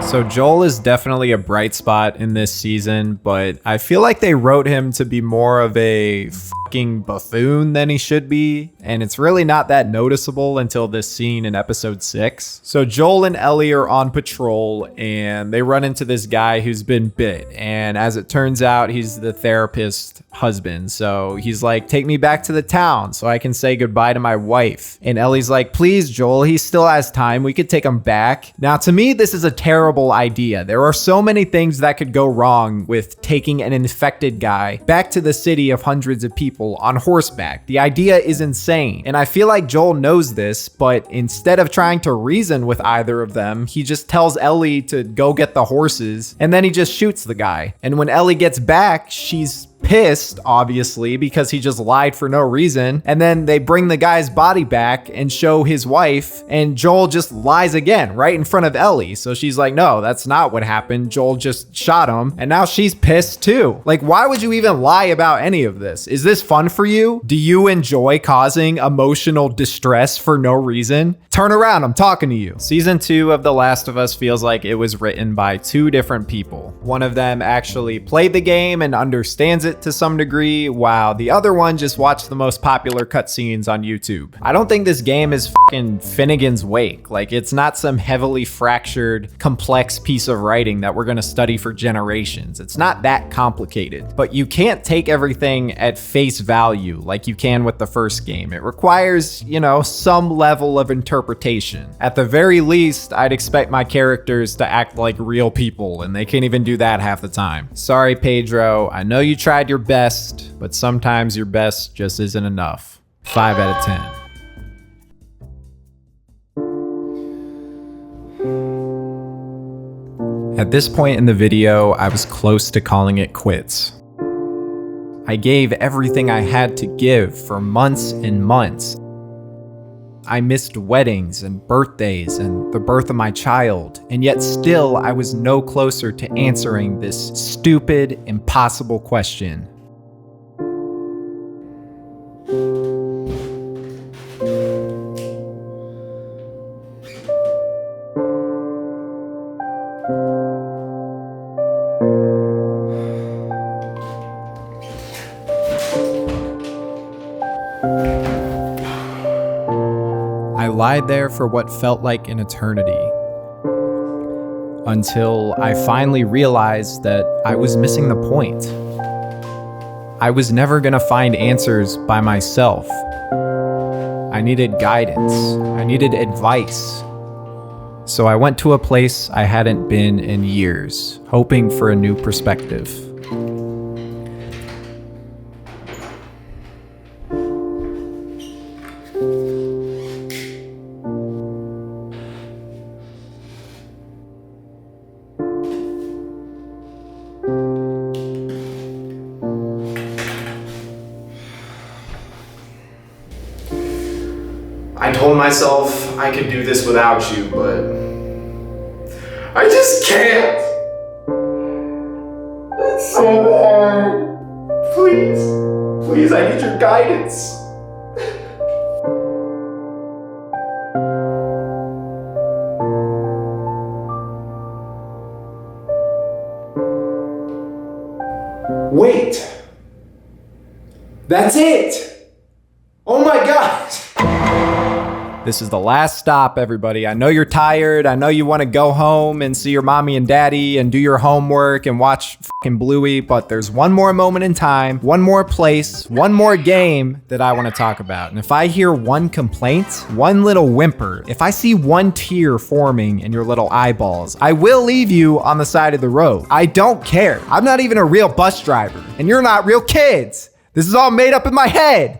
So Joel is definitely a bright spot in this season, but I feel like they wrote him to be more of a fucking buffoon than he should be, and it's really not that noticeable until this scene in episode 6. So Joel and Ellie are on patrol, and they run into this guy who's been bit, and as it turns out, he's the therapist husband. So he's like, take me back to the town so I can say goodbye to my wife. And Ellie's like, please Joel, he still has time, we could take him back. Now to me, this is a terrible idea. There are so many things that could go wrong with taking an infected guy back to the city of hundreds of people on horseback. The idea is insane. And I feel like Joel knows this, but instead of trying to reason with either of them, he just tells Ellie to go get the horses, and then he just shoots the guy. And when Ellie gets back, she's pissed, obviously, because he just lied for no reason. And then they bring the guy's body back and show his wife, and Joel just lies again right in front of Ellie. So she's like, no, that's not what happened. Joel just shot him. And now she's pissed too. Like, why would you even lie about any of this? Is this fun for you? Do you enjoy causing emotional distress for no reason? Turn around, I'm talking to you. Season 2 of The Last of Us feels like it was written by 2 different people. One of them actually played the game and understands it to some degree, while the other one just watched the most popular cutscenes on YouTube. I don't think this game is fucking Finnegan's Wake. Like, it's not some heavily fractured, complex piece of writing that we're gonna study for generations. It's not that complicated. But you can't take everything at face value like you can with the first game. It requires, you know, some level of interpretation. At the very least, I'd expect my characters to act like real people, and they can't even do that half the time. Sorry, Pedro. I know you tried your best, but sometimes your best just isn't enough. 5 out of 10. At this point in the video, I was close to calling it quits. I gave everything I had to give for months and months. I missed weddings and birthdays and the birth of my child, and yet still I was no closer to answering this stupid, impossible question. I lied there for what felt like an eternity, until I finally realized that I was missing the point. I was never gonna find answers by myself. I needed guidance. I needed advice. So I went to a place I hadn't been in years, hoping for a new perspective. I told myself I could do this without you, but I just can't. It's so hard. Please, please, I need your guidance. Wait. That's it. Oh my gosh. This is the last stop, everybody. I know you're tired. I know you want to go home and see your mommy and daddy and do your homework and watch fucking Bluey, but there's one more moment in time, one more place, one more game that I want to talk about. And if I hear one complaint, one little whimper, if I see one tear forming in your little eyeballs, I will leave you on the side of the road. I don't care. I'm not even a real bus driver, and you're not real kids. This is all made up in my head.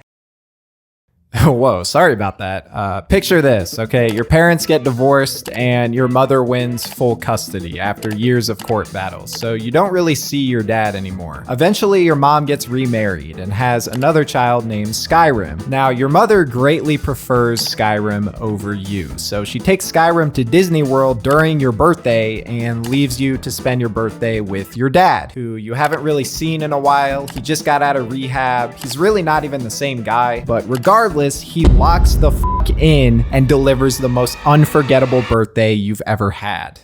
Whoa, sorry about that. Picture this, okay? Your parents get divorced and your mother wins full custody after years of court battles, so you don't really see your dad anymore. Eventually, your mom gets remarried and has another child named Skyrim. Now, your mother greatly prefers Skyrim over you, so she takes Skyrim to Disney World during your birthday and leaves you to spend your birthday with your dad, who you haven't really seen in a while. He just got out of rehab. He's really not even the same guy, but regardless, he locks the fuck in and delivers the most unforgettable birthday you've ever had.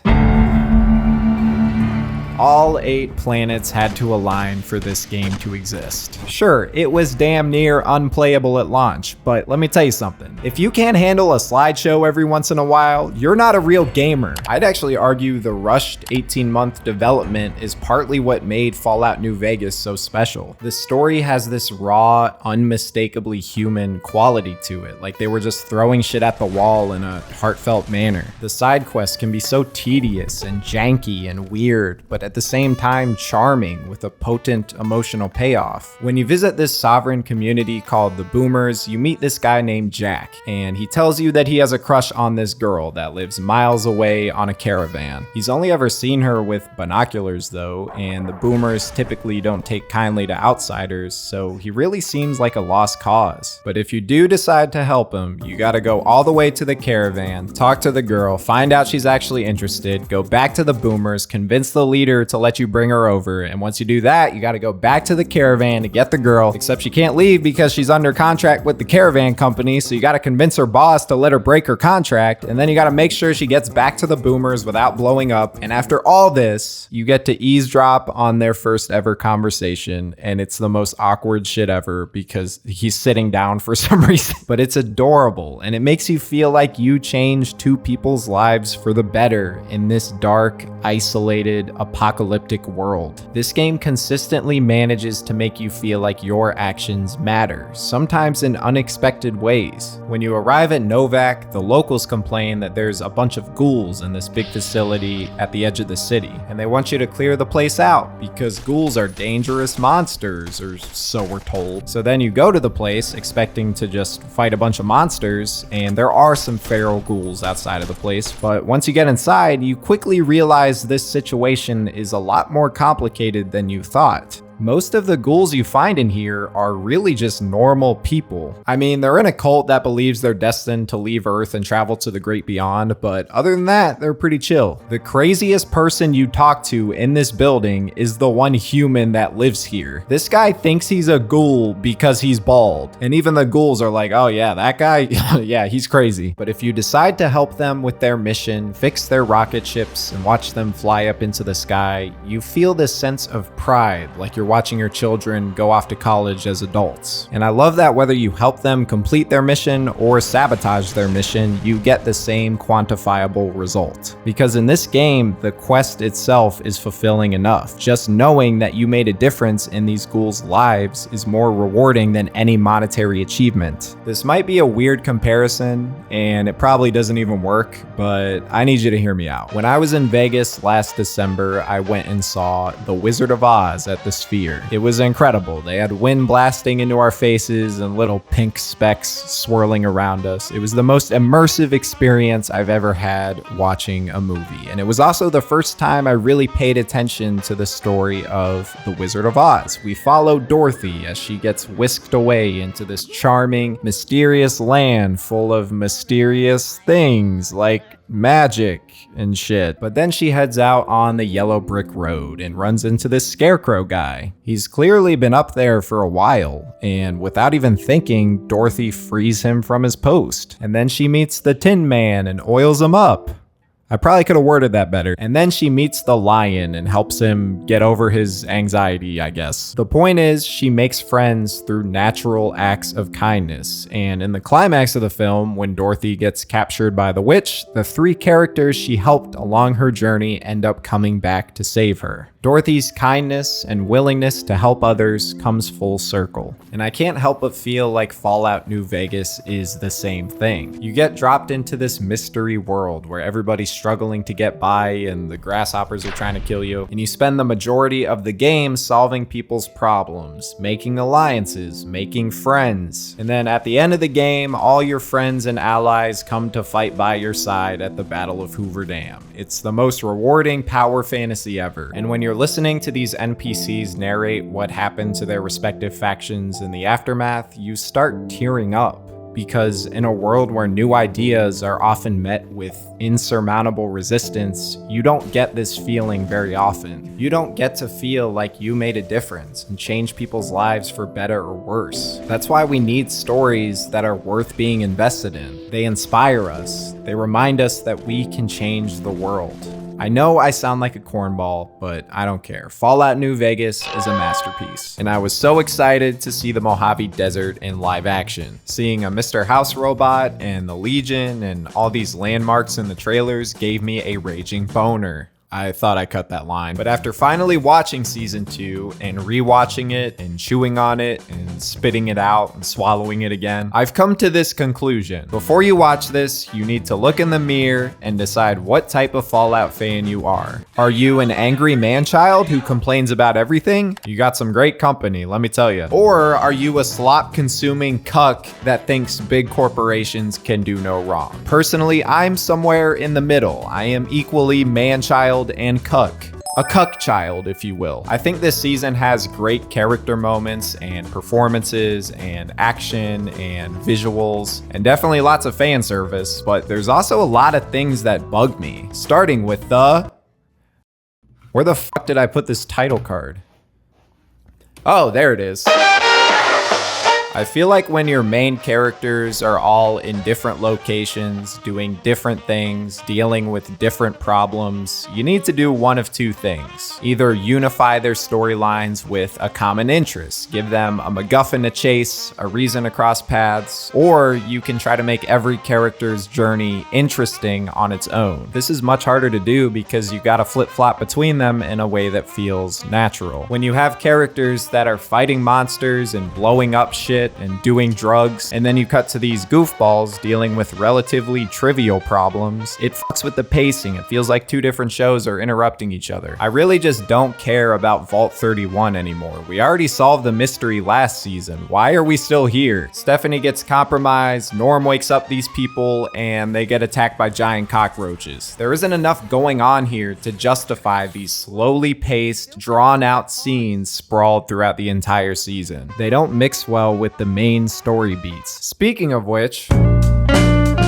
All 8 planets had to align for this game to exist. Sure, it was damn near unplayable at launch, but let me tell you something. If you can't handle a slideshow every once in a while, you're not a real gamer. I'd actually argue the rushed 18-month development is partly what made Fallout New Vegas so special. The story has this raw, unmistakably human quality to it, like they were just throwing shit at the wall in a heartfelt manner. The side quests can be so tedious and janky and weird, but at the same time charming with a potent emotional payoff. When you visit this sovereign community called the Boomers, you meet this guy named Jack, and he tells you that he has a crush on this girl that lives miles away on a caravan. He's only ever seen her with binoculars though, and the Boomers typically don't take kindly to outsiders, so he really seems like a lost cause. But if you do decide to help him, you gotta go all the way to the caravan, talk to the girl, find out she's actually interested, go back to the Boomers, convince the leader to let you bring her over, and once you do that, you got to go back to the caravan to get the girl, except she can't leave because she's under contract with the caravan company, so you got to convince her boss to let her break her contract, and then you got to make sure she gets back to the Boomers without blowing up. And after all this, you get to eavesdrop on their first ever conversation, and it's the most awkward shit ever because he's sitting down for some reason, but it's adorable, and it makes you feel like you changed 2 people's lives for the better in this dark, isolated, apocalyptic world. This game consistently manages to make you feel like your actions matter, sometimes in unexpected ways. When you arrive at Novac, the locals complain that there's a bunch of ghouls in this big facility at the edge of the city, and they want you to clear the place out because ghouls are dangerous monsters, or so we're told. So then you go to the place expecting to just fight a bunch of monsters, and there are some feral ghouls outside of the place, but once you get inside, you quickly realize this situation is a lot more complicated than you thought. Most of the ghouls you find in here are really just normal people. I mean, they're in a cult that believes they're destined to leave Earth and travel to the great beyond, but other than that, they're pretty chill. The craziest person you talk to in this building is the one human that lives here. This guy thinks he's a ghoul because he's bald, and even the ghouls are like, oh yeah, that guy, yeah, he's crazy. But if you decide to help them with their mission, fix their rocket ships, and watch them fly up into the sky, you feel this sense of pride, like you're watching your children go off to college as adults. And I love that whether you help them complete their mission or sabotage their mission, you get the same quantifiable result. Because in this game, the quest itself is fulfilling enough. Just knowing that you made a difference in these ghouls' lives is more rewarding than any monetary achievement. This might be a weird comparison, and it probably doesn't even work, but I need you to hear me out. When I was in Vegas last December, I went and saw The Wizard of Oz at the Sphere. It was incredible. They had wind blasting into our faces and little pink specks swirling around us. It was the most immersive experience I've ever had watching a movie. And it was also the first time I really paid attention to the story of The Wizard of Oz. We follow Dorothy as she gets whisked away into this charming, mysterious land full of mysterious things like magic and shit. But then she heads out on the yellow brick road and runs into this scarecrow guy. He's clearly been up there for a while, and without even thinking, Dorothy frees him from his post. And then she meets the Tin Man and oils him up. I probably could have worded that better. And then she meets the lion and helps him get over his anxiety, I guess. The point is, she makes friends through natural acts of kindness. And in the climax of the film, when Dorothy gets captured by the witch, the 3 characters she helped along her journey end up coming back to save her. Dorothy's kindness and willingness to help others comes full circle. And I can't help but feel like Fallout New Vegas is the same thing. You get dropped into this mystery world where everybody's struggling to get by and the grasshoppers are trying to kill you. And you spend the majority of the game solving people's problems, making alliances, making friends. And then at the end of the game, all your friends and allies come to fight by your side at the Battle of Hoover Dam. It's the most rewarding power fantasy ever. And when you're listening to these NPCs narrate what happened to their respective factions in the aftermath, you start tearing up. Because in a world where new ideas are often met with insurmountable resistance, you don't get this feeling very often. You don't get to feel like you made a difference and change people's lives for better or worse. That's why we need stories that are worth being invested in. They inspire us. They remind us that we can change the world. I know I sound like a cornball, but I don't care. Fallout New Vegas is a masterpiece. And I was so excited to see the Mojave Desert in live action. Seeing a Mr. House robot and the Legion and all these landmarks in the trailers gave me a raging boner. I thought I cut that line. But after finally watching season 2 and rewatching it and chewing on it and spitting it out and swallowing it again, I've come to this conclusion. Before you watch this, you need to look in the mirror and decide what type of Fallout fan you are. Are you an angry man-child who complains about everything? You got some great company, let me tell you. Or are you a slop-consuming cuck that thinks big corporations can do no wrong? Personally, I'm somewhere in the middle. I am equally man-child and cuck. A cuck child, if you will. I think this season has great character moments and performances and action and visuals and definitely lots of fan service, but there's also a lot of things that bug me, starting with where the fuck did I put this title card? Oh, there it is. I feel like when your main characters are all in different locations, doing different things, dealing with different problems, you need to do one of two things. Either unify their storylines with a common interest, give them a MacGuffin to chase, a reason to cross paths, or you can try to make every character's journey interesting on its own. This is much harder to do because you gotta flip-flop between them in a way that feels natural. When you have characters that are fighting monsters and blowing up shit and doing drugs, and then you cut to these goofballs dealing with relatively trivial problems, it fucks with the pacing. It feels like two different shows are interrupting each other. I really just don't care about Vault 31 anymore. We already solved the mystery last season. Why are we still here? Stephanie gets compromised, Norm wakes up these people, and they get attacked by giant cockroaches. There isn't enough going on here to justify these slowly paced, drawn out scenes sprawled throughout the entire season. They don't mix well with the main story beats. Speaking of which,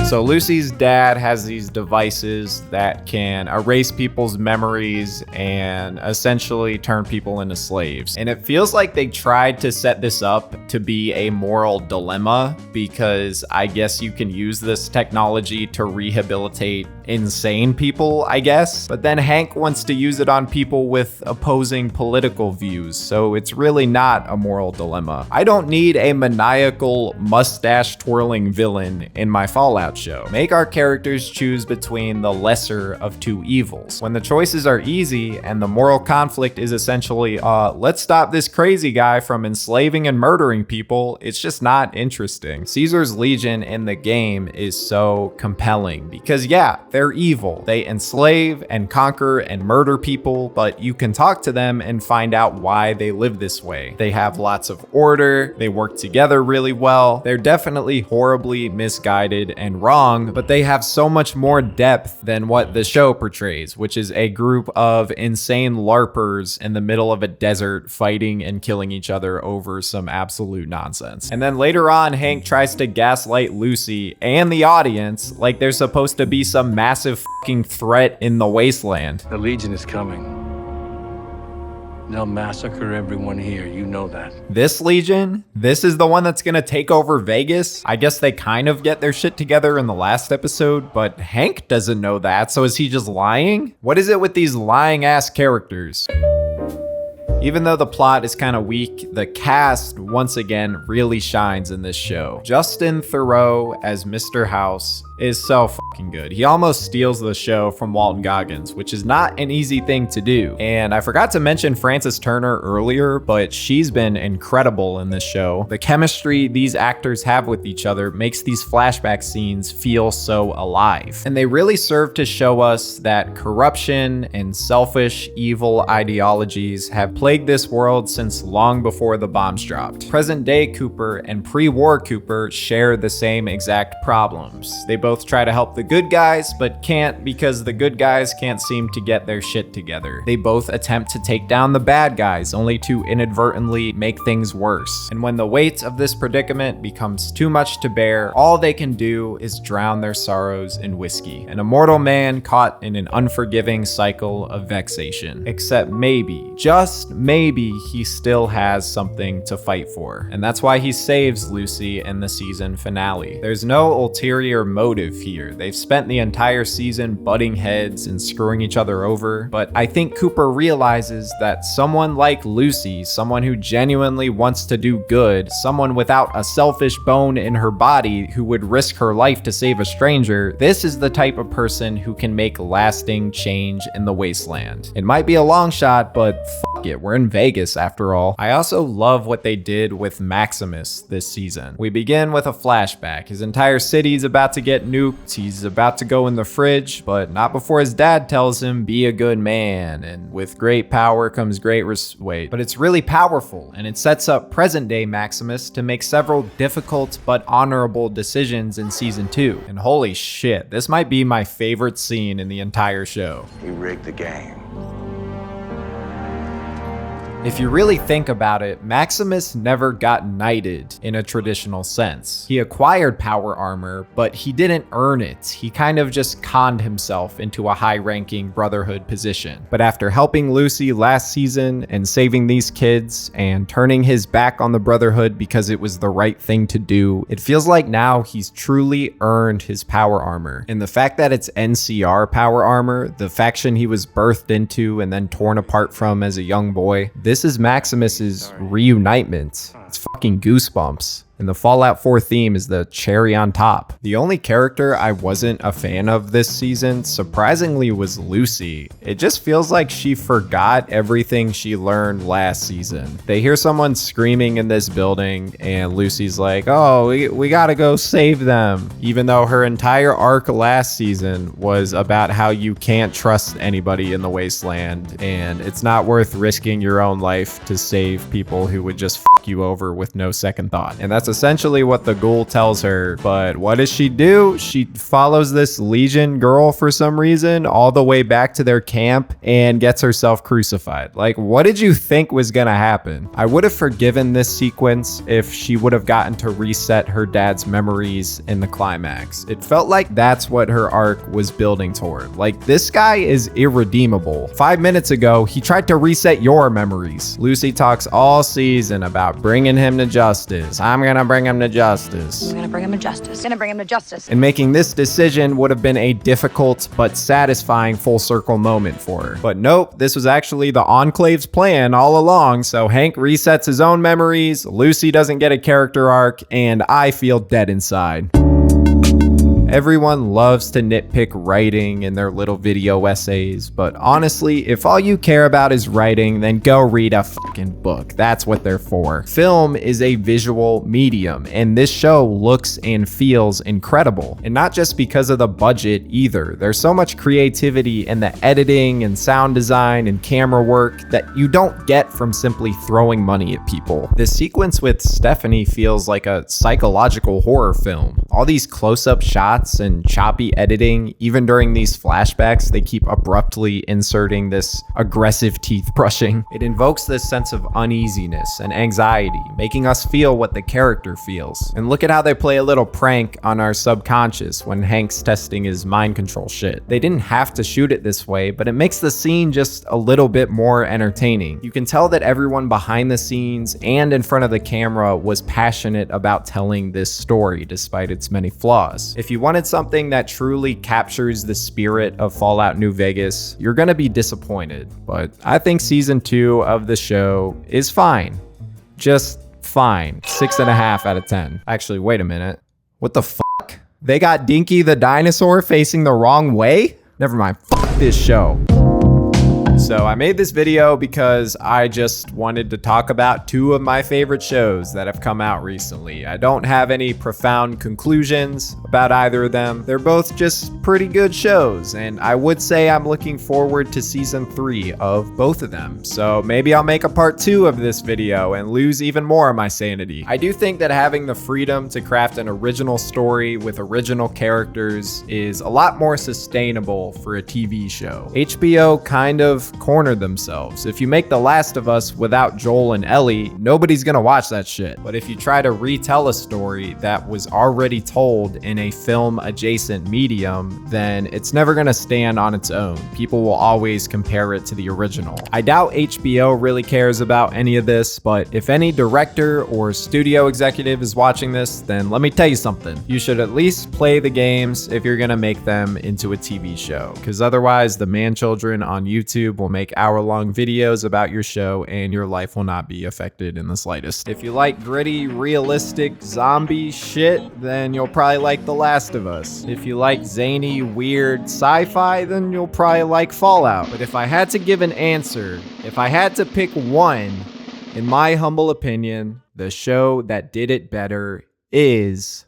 so Lucy's dad has these devices that can erase people's memories and essentially turn people into slaves. And it feels like they tried to set this up to be a moral dilemma because I guess you can use this technology to rehabilitate insane people, I guess. But then Hank wants to use it on people with opposing political views, so it's really not a moral dilemma. I don't need a maniacal, mustache-twirling villain in my Fallout show. Make our characters choose between the lesser of two evils. When the choices are easy and the moral conflict is essentially, let's stop this crazy guy from enslaving and murdering people, it's just not interesting. Caesar's Legion in the game is so compelling because yeah, they're evil. They enslave and conquer and murder people, but you can talk to them and find out why they live this way. They have lots of order, they work together really well, they're definitely horribly misguided and wrong, but they have so much more depth than what the show portrays, which is a group of insane LARPers in the middle of a desert fighting and killing each other over some absolute nonsense. And then later on, Hank tries to gaslight Lucy and the audience like there's supposed to be some massive fucking threat in the wasteland.
The Legion is coming. They'll massacre everyone here, you know that.
This Legion? This is the one that's gonna take over Vegas? I guess they kind of get their shit together in the last episode, but Hank doesn't know that, so is he just lying? What is it with these lying ass characters? Even though the plot is kind of weak, the cast once again really shines in this show. Justin Theroux as Mr. House is so fucking good. He almost steals the show from Walton Goggins, which is not an easy thing to do. And I forgot to mention Frances Turner earlier, but she's been incredible in this show. The chemistry these actors have with each other makes these flashback scenes feel so alive. And they really serve to show us that corruption and selfish, evil ideologies have plagued this world since long before the bombs dropped. Present day Cooper and pre-war Cooper share the same exact problems. They both try to help the good guys, but can't because the good guys can't seem to get their shit together. They both attempt to take down the bad guys, only to inadvertently make things worse. And when the weight of this predicament becomes too much to bear, all they can do is drown their sorrows in whiskey. An immortal man caught in an unforgiving cycle of vexation. Except maybe, just maybe, he still has something to fight for. And that's why he saves Lucy in the season finale. There's no ulterior motive here. They've spent the entire season butting heads and screwing each other over, but I think Cooper realizes that someone like Lucy, someone who genuinely wants to do good, someone without a selfish bone in her body who would risk her life to save a stranger, this is the type of person who can make lasting change in the wasteland. It might be a long shot, but fuck it, we're in Vegas after all. I also love what they did with Maximus this season. We begin with a flashback. His entire city's about to get nuked. He's about to go in the fridge, but not before his dad tells him, be a good man. And with great power comes great wait. But it's really powerful, and it sets up present day Maximus to make several difficult but honorable decisions in season 2. And holy shit, this might be my favorite scene in the entire show.
We rigged the game.
If you really think about it, Maximus never got knighted in a traditional sense. He acquired power armor, but he didn't earn it. He kind of just conned himself into a high-ranking Brotherhood position. But after helping Lucy last season and saving these kids and turning his back on the Brotherhood because it was the right thing to do, it feels like now he's truly earned his power armor. And the fact that it's NCR power armor, the faction he was birthed into and then torn apart from as a young boy, this is Maximus's reunitement. It's fucking goosebumps. And the Fallout 4 theme is the cherry on top. The only character I wasn't a fan of this season, surprisingly, was Lucy. It just feels like she forgot everything she learned last season. They hear someone screaming in this building, and Lucy's like, oh, we gotta go save them. Even though her entire arc last season was about how you can't trust anybody in the wasteland, and it's not worth risking your own life to save people who would just fuck you over with no second thought. And that's essentially what the ghoul tells her. But what does she do? She follows this Legion girl for some reason all the way back to their camp and gets herself crucified. Like, what did you think was gonna happen? I would have forgiven this sequence if she would have gotten to reset her dad's memories in the climax. It felt like that's what her arc was building toward. Like, this guy is irredeemable. 5 minutes ago, he tried to reset your memories. Lucy talks all season about bringing him to justice. I'm gonna bring him to justice.
I'm gonna bring him to justice. Gonna bring him to justice.
And making this decision would have been a difficult but satisfying full circle moment for her. But nope, this was actually the Enclave's plan all along. So Hank resets his own memories, Lucy doesn't get a character arc, and I feel dead inside. Everyone loves to nitpick writing in their little video essays, but honestly, if all you care about is writing, then go read a fucking book. That's what they're for. Film is a visual medium, and this show looks and feels incredible. And not just because of the budget either. There's so much creativity in the editing and sound design and camera work that you don't get from simply throwing money at people. The sequence with Stephanie feels like a psychological horror film. All these close-up shots and choppy editing, even during these flashbacks, they keep abruptly inserting this aggressive teeth brushing. It invokes this sense of uneasiness and anxiety, making us feel what the character feels. And look at how they play a little prank on our subconscious when Hank's testing his mind control shit. They didn't have to shoot it this way, but it makes the scene just a little bit more entertaining. You can tell that everyone behind the scenes and in front of the camera was passionate about telling this story despite its many flaws. If you wanted something that truly captures the spirit of Fallout New Vegas, you're gonna be disappointed. But I think season 2 of the show is fine. Just fine. 6.5 out of 10. Actually, wait a minute. What the fuck? They got Dinky the dinosaur facing the wrong way? Never mind, fuck this show. So I made this video because I just wanted to talk about two of my favorite shows that have come out recently. I don't have any profound conclusions about either of them. They're both just pretty good shows, and I would say I'm looking forward to season 3 of both of them. So maybe I'll make a part 2 of this video and lose even more of my sanity. I do think that having the freedom to craft an original story with original characters is a lot more sustainable for a TV show. HBO kind of cornered themselves. If you make The Last of Us without Joel and Ellie, nobody's gonna watch that shit. But if you try to retell a story that was already told in a film adjacent medium, then it's never gonna stand on its own. People will always compare it to the original. I doubt HBO really cares about any of this, but if any director or studio executive is watching this, then let me tell you something. You should at least play the games if you're gonna make them into a TV show, because otherwise the man children on YouTube will make hour-long videos about your show and your life will not be affected in the slightest. If you like gritty, realistic zombie shit, then you'll probably like The Last of Us. If you like zany, weird sci-fi, then you'll probably like Fallout. But if I had to give an answer, if I had to pick one, in my humble opinion, the show that did it better is